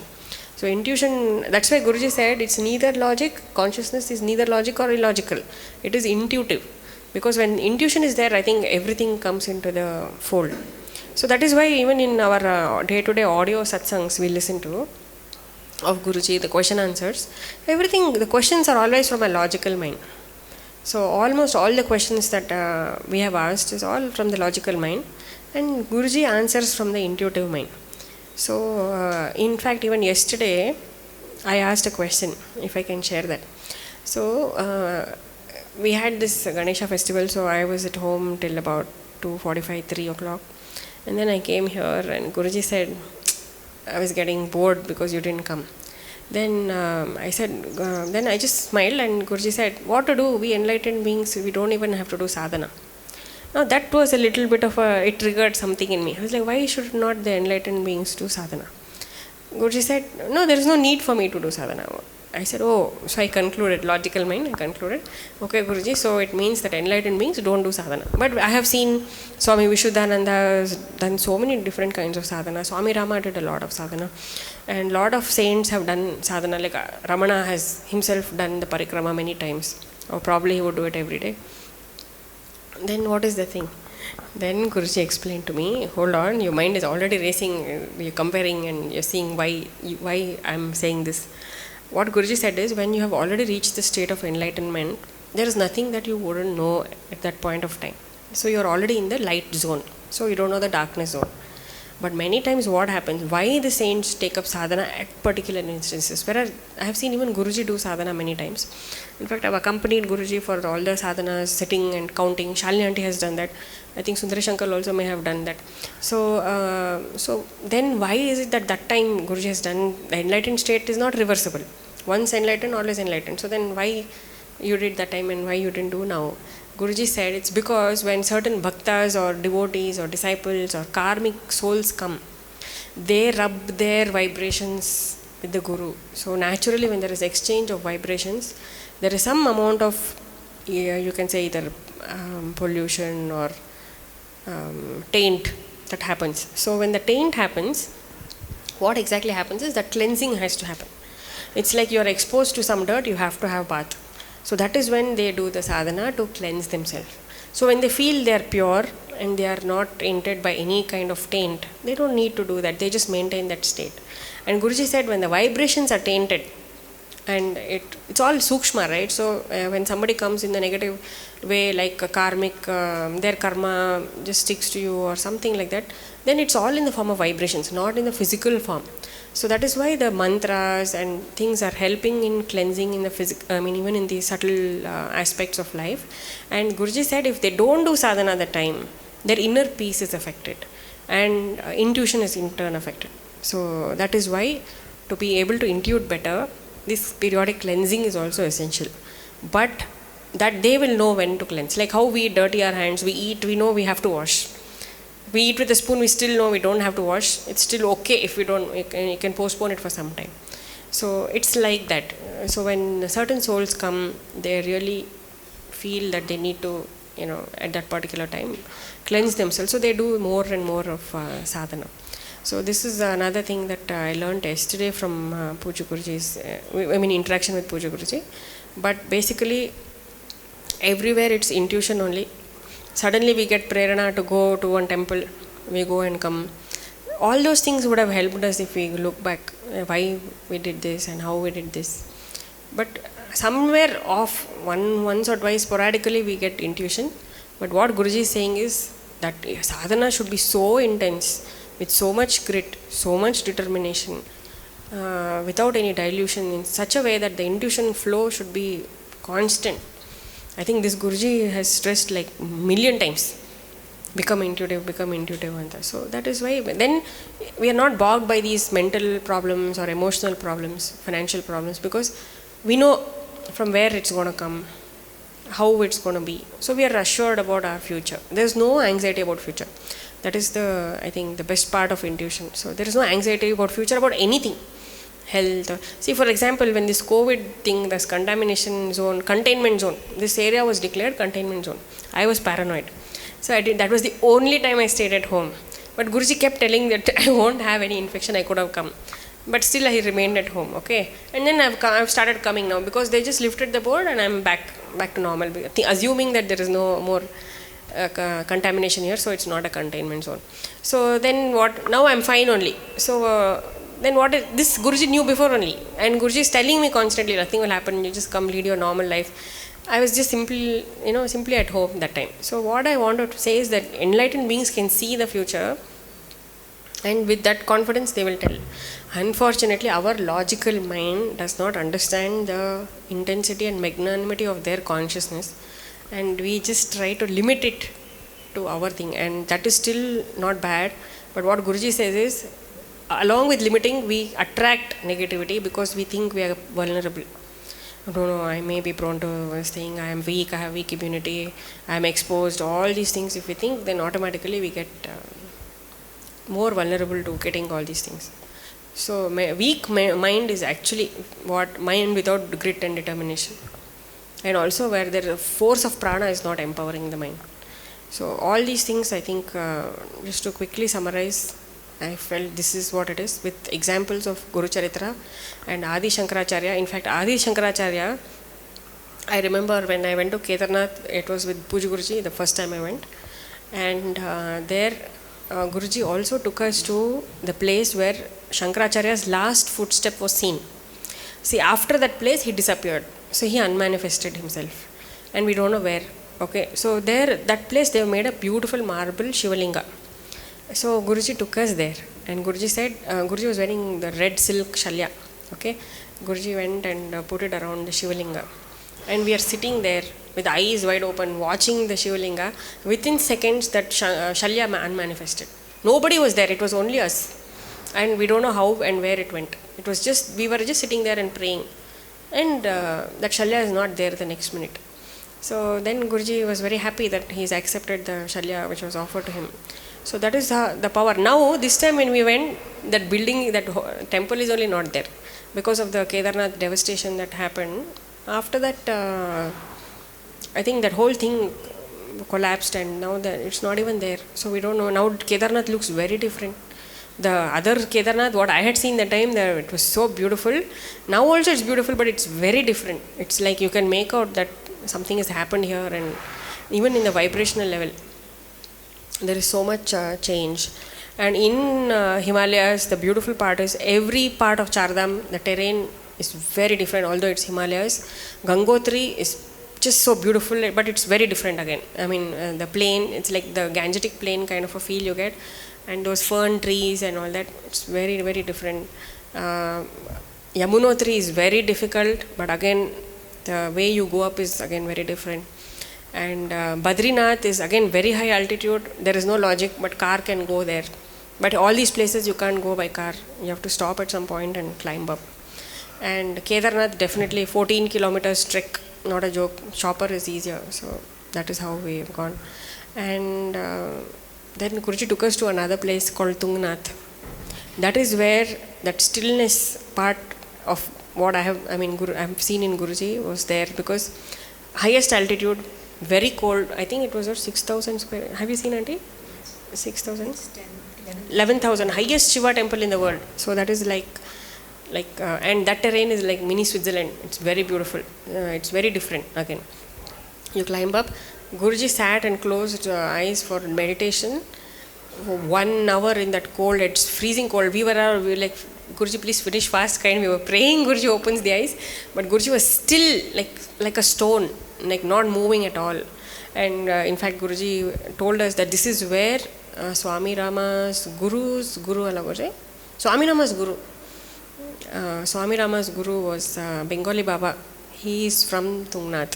So intuition, that's why Guruji said it's neither logic, consciousness is neither logic or illogical. It is intuitive. Because when intuition is there, I think everything comes into the fold. So that is why even in our day-to-day audio satsangs we listen to of Guruji, the question answers, everything, the questions are always from a logical mind. So almost all the questions that we have asked is all from the logical mind, and Guruji answers from the intuitive mind. So in fact, even yesterday I asked a question, if I can share that. So we had this Ganesha festival, so I was at home till about 2:45, 3 o'clock. And then I came here and Guruji said, I was getting bored because you didn't come. Then I said, then I just smiled and Guruji said, what to do? We enlightened beings, we don't even have to do sadhana. Now that was a little bit of it triggered something in me. I was like, why should not the enlightened beings do sadhana? Guruji said, no, there is no need for me to do sadhana. I said, oh, so I concluded, logical mind, I concluded, okay Guruji, so it means that enlightened beings don't do sadhana. But I have seen Swami Vishuddhananda has done so many different kinds of sadhana. Swami Rama did a lot of sadhana. And lot of saints have done sadhana, like Ramana has himself done the parikrama many times. Or probably he would do it every day. Then what is the thing? Then Guruji explained to me, hold on, your mind is already racing, you're comparing and you're seeing why I'm saying this. What Guruji said is, when you have already reached the state of enlightenment, there is nothing that you wouldn't know at that point of time. So you're already in the light zone. So you don't know the darkness zone. But many times what happens, why the saints take up sadhana at particular instances, whereas I have seen even Guruji do sadhana many times. In fact, I've accompanied Guruji for all the sadhanas, sitting and counting. Shalini Aunty has done that. I think Sundaresh Uncle also may have done that. So then why is it that time Guruji has done, the enlightened state is not reversible. Once enlightened, always enlightened. So then why you did that time and why you didn't do now? Guruji said it's because when certain bhaktas or devotees or disciples or karmic souls come, they rub their vibrations with the Guru. So naturally when there is exchange of vibrations, there is some amount of, you can say either pollution or taint that happens. So when the taint happens, what exactly happens is that cleansing has to happen. It's like you are exposed to some dirt, you have to have bath. So that is when they do the sadhana to cleanse themselves. So when they feel they are pure, and they are not tainted by any kind of taint, they don't need to do that. They just maintain that state. And Guruji said when the vibrations are tainted, and it's all sukshma, right? So when somebody comes in the negative way, like a karmic, their karma just sticks to you or something like that, then it's all in the form of vibrations, not in the physical form. So that is why the mantras and things are helping in cleansing in the even in the subtle aspects of life. And Guruji said if they don't do sadhana at the time, their inner peace is affected, and intuition is in turn affected. So that is why, to be able to intuit better, this periodic cleansing is also essential. But that they will know when to cleanse. Like how we dirty our hands, we eat, we know we have to wash. We eat with a spoon, we still know we don't have to wash. It's still okay if we don't, you can postpone it for some time. So it's like that. So when certain souls come, they really feel that they need to, at that particular time, cleanse themselves. So they do more and more of sadhana. So this is another thing that I learned yesterday from Pujya Guruji's, interaction with Pujya Guruji. But basically, everywhere it's intuition only. Suddenly we get prerana to go to one temple, we go and come. All those things would have helped us if we look back, why we did this and how we did this. But somewhere off, once or twice sporadically we get intuition. But what Guruji is saying is that sadhana should be so intense, with so much grit, so much determination, without any dilution, in such a way that the intuition flow should be constant. I think this Guruji has stressed like million times, become intuitive. So that is why then we are not bogged by these mental problems or emotional problems, financial problems, because we know from where it's going to come, how it's going to be. So we are assured about our future. There's no anxiety about future. That is I think the best part of intuition. So there is no anxiety about future, about anything. Health. See, for example, when this COVID thing, this contamination zone, containment zone, this area was declared containment zone, I was paranoid. So that was the only time I stayed at home. But Guruji kept telling that I won't have any infection, I could have come. But still I remained at home, okay. And then I've started coming now, because they just lifted the board and I'm back to normal, assuming that there is no more contamination here, so it's not a containment zone. So then what, now I'm fine only. So then what is this? Guruji knew before only, and Guruji is telling me constantly nothing will happen, you just come lead your normal life. I was just simply at home that time. So what I wanted to say is that enlightened beings can see the future, and with that confidence they will tell. Unfortunately, our logical mind does not understand the intensity and magnanimity of their consciousness, and we just try to limit it to our thing, and that is still not bad. But what Guruji says is, along with limiting, we attract negativity because we think we are vulnerable. No, I may be prone to this thing, I am weak, I have weak immunity, I am exposed, all these things if we think, then automatically we get more vulnerable to getting all these things. So weak mind is actually what mind without grit and determination, and also where the force of prana is not empowering the mind. So all these things, I think, just to quickly summarize, I felt this is what it is, with examples of Guru Charitra and Adi Shankaracharya. In fact, Adi Shankaracharya, I remember when I went to Kedarnath, it was with Pujya Guruji, the first time I went, and there Guruji also took us to the place where Shankaracharya's last footstep was seen. See, after that place he disappeared, so he unmanifested himself, and we don't know where. Okay, so there, that place, they made a beautiful marble Shivalinga. So Guruji took us there, and Guruji said, Guruji was wearing the red silk shalya. Okay, Guruji went and put it around the Shivalinga, and we are sitting there with eyes wide open watching the Shivalinga. Within seconds that shalya unmanifested. Nobody was there, it was only us, and we don't know how and where it went. It was just, we were just sitting there and praying, and that shalya is not there the next minute. So then Guruji was very happy that he's accepted the shalya which was offered to him. So that is the power. Now this time when we went, that building, that temple is only not there because of the Kedarnath devastation that happened. After that, I think that whole thing collapsed, and now that it's not even there. So we don't know. Now Kedarnath looks very different. The other Kedarnath, what I had seen that time, there it was so beautiful. Now also it's beautiful, but it's very different. It's like you can make out that something has happened here, and even in the vibrational level. There is so much change. And in Himalayas, the beautiful part is every part of Chardham, the terrain is very different, although it's Himalayas. Gangotri is just so beautiful, but it's very different again. I mean, the plain, it's like the Gangetic plain kind of a feel you get, and those fern trees and all that, it's very, very different. Yamunotri is very difficult, but again, the way you go up is again very different. And Badrinath is again very high altitude. There is no logic, but car can go there. But all these places you can't go by car. You have to stop at some point and climb up. And Kedarnath, definitely 14 kilometers trek, not a joke. Chopper is easier. So that is how we have gone. And then Guruji took us to another place called Tungnath. That is where that stillness part of what I have seen in Guruji was there, because highest altitude, very cold. I think it was 6,000 square. Have you seen, Auntie? 6,000? 11,000. Highest Shiva temple in the world. So that is like and that terrain is like mini Switzerland. It's very beautiful. It's very different again. You climb up. Guruji sat and closed eyes for meditation. For 1 hour in that cold. It's freezing cold. We were like, Guruji, please finish fast. We were praying. Guruji opens the eyes, but Guruji was still like a stone, like not moving at all. And in fact, Guruji told us that this is where Swami Rama's Guru's Guru Alagoje. Swami Rama's Guru. Swami Rama's Guru was Bengali Baba. He is from Tungnath.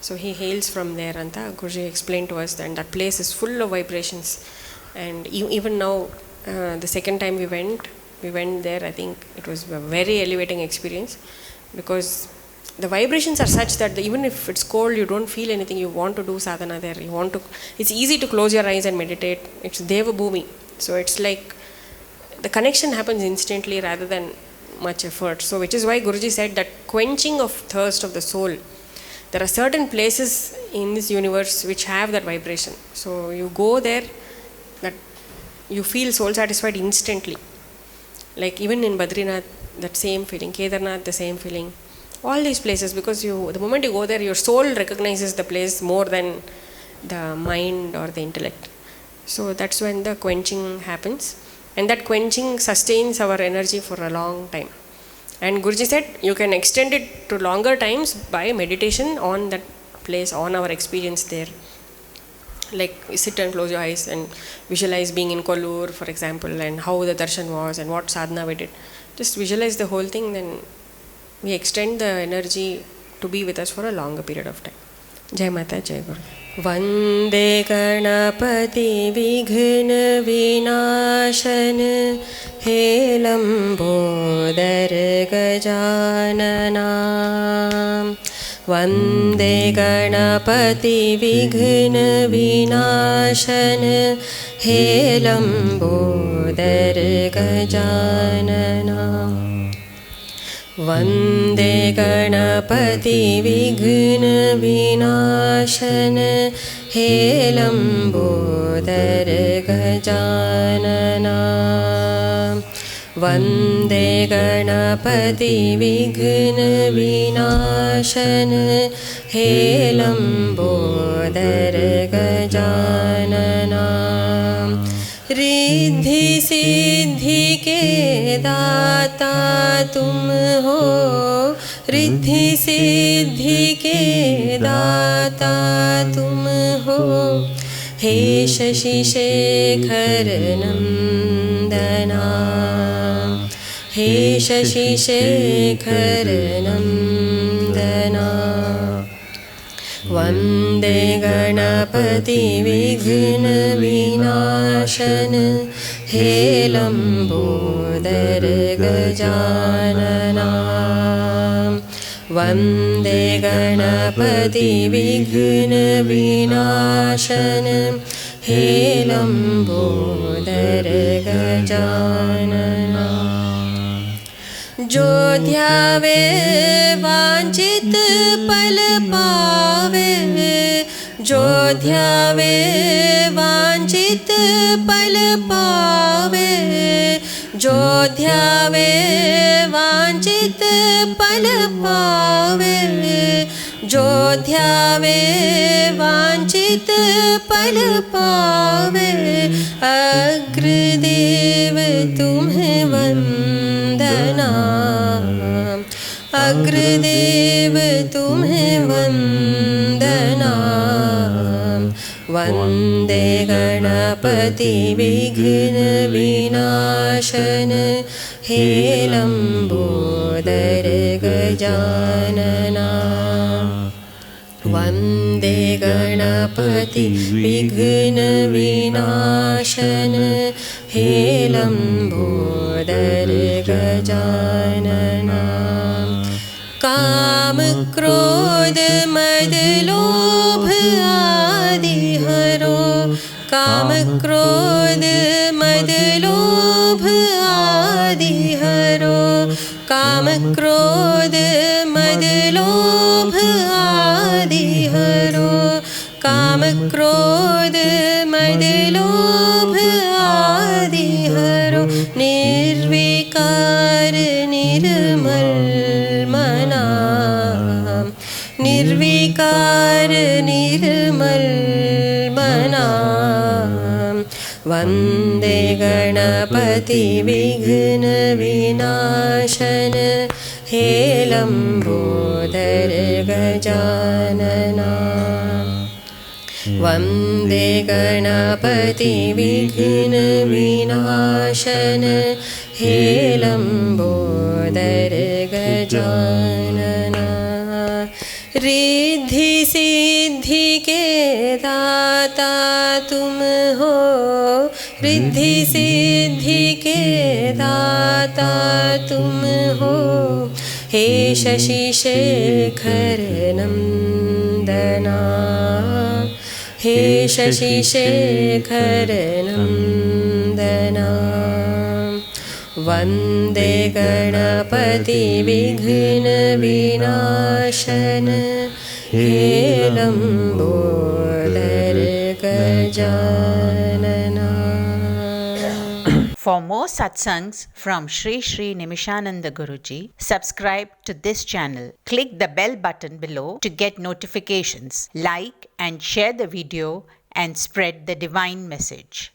So he hails from there. Anta Guruji explained to us that place is full of vibrations. And even now, the second time we went there, I think it was a very elevating experience, because the vibrations are such that even if it's cold, you don't feel anything. You want to do sadhana there. It's easy to close your eyes and meditate. It's Deva Bhumi. So it's like the connection happens instantly rather than much effort. So which is why Guruji said that quenching of thirst of the soul. There are certain places in this universe which have that vibration. So you go there, that you feel soul satisfied instantly. Like even in Badrinath, that same feeling. Kedarnath, the same feeling. All these places, because the moment you go there, your soul recognizes the place more than the mind or the intellect. So that's when the quenching happens. And that quenching sustains our energy for a long time. And Guruji said you can extend it to longer times by meditation on that place, on our experience there. Like sit and close your eyes and visualize being in Kollur, for example, and how the darshan was and what sadhana we did. Just visualize the whole thing, then we extend the energy to be with us for a longer period of time. Jai Mata, Jai Guru. Vande Ganapati Vighna Vinashana He Lambodar Gajanana. Vande Ganapati Vighna Vinashana He Lambodar Gajanana. Vande Ganapati Vighna Vinashana He Lambodar Gajanana. Vande Ganapati Vighna Vinashana He Lambodar Gajanana. Riddhi Siddhi के दाता तुम हो, रिद्धि सिद्धि के दाता तुम हो, हे शशि शेखर नंदना, हे शशि शेखर नंदना. वन्दे गणपति विघ्न विनाशन हे लंबोदर गजानना. वन्दे गणपति विघ्न विनाशन हे लंबोदर गजानना. जो ध्यावे वांछित फल पावे, जो ध्यावे वांछित फल पावे, जो ध्यावे वांछित फल पावे, जो ध्यावे वांछित फल पावे, अग्रदेव तुम्हें वंदना, अग्रदेव तुम्हें वंदना। वंदे गणपति विघ्न विनाशन, हे लंबोदर गजानना। वंदे गणपति विघ्न विनाशन, हे लंबोदर गजानना। काम क्रोध मद लोभ आदि हरो, काम क्रोध मद लोभ आदि हरो, काम क्रोध मद लोभ आदि हरो, काम क्रोध मद लोभ आदि हरो। निर्विकार निर्मल मना, निर्विकार निर्मल मना। वंदे गणपति विघ्न विनाशन, हे लंबोदर गजानना। वंदे गणपति विघ्न विनाशन, हे लंबोदर गजानना। रिद्धि सिद्धि के दाता तुम हो, रिद्धि सिद्धि के दाता तुम हो, हे शशि शेखर नंदना, हे शशि शेखर नंदना। वंदे गणपति विघ्न विनाशन, हे Lambodar Gajanana. For more satsangs from Sri Sri Nimishananda Guruji, subscribe to this channel. Click the bell button below to get notifications. Like and share the video and spread the divine message.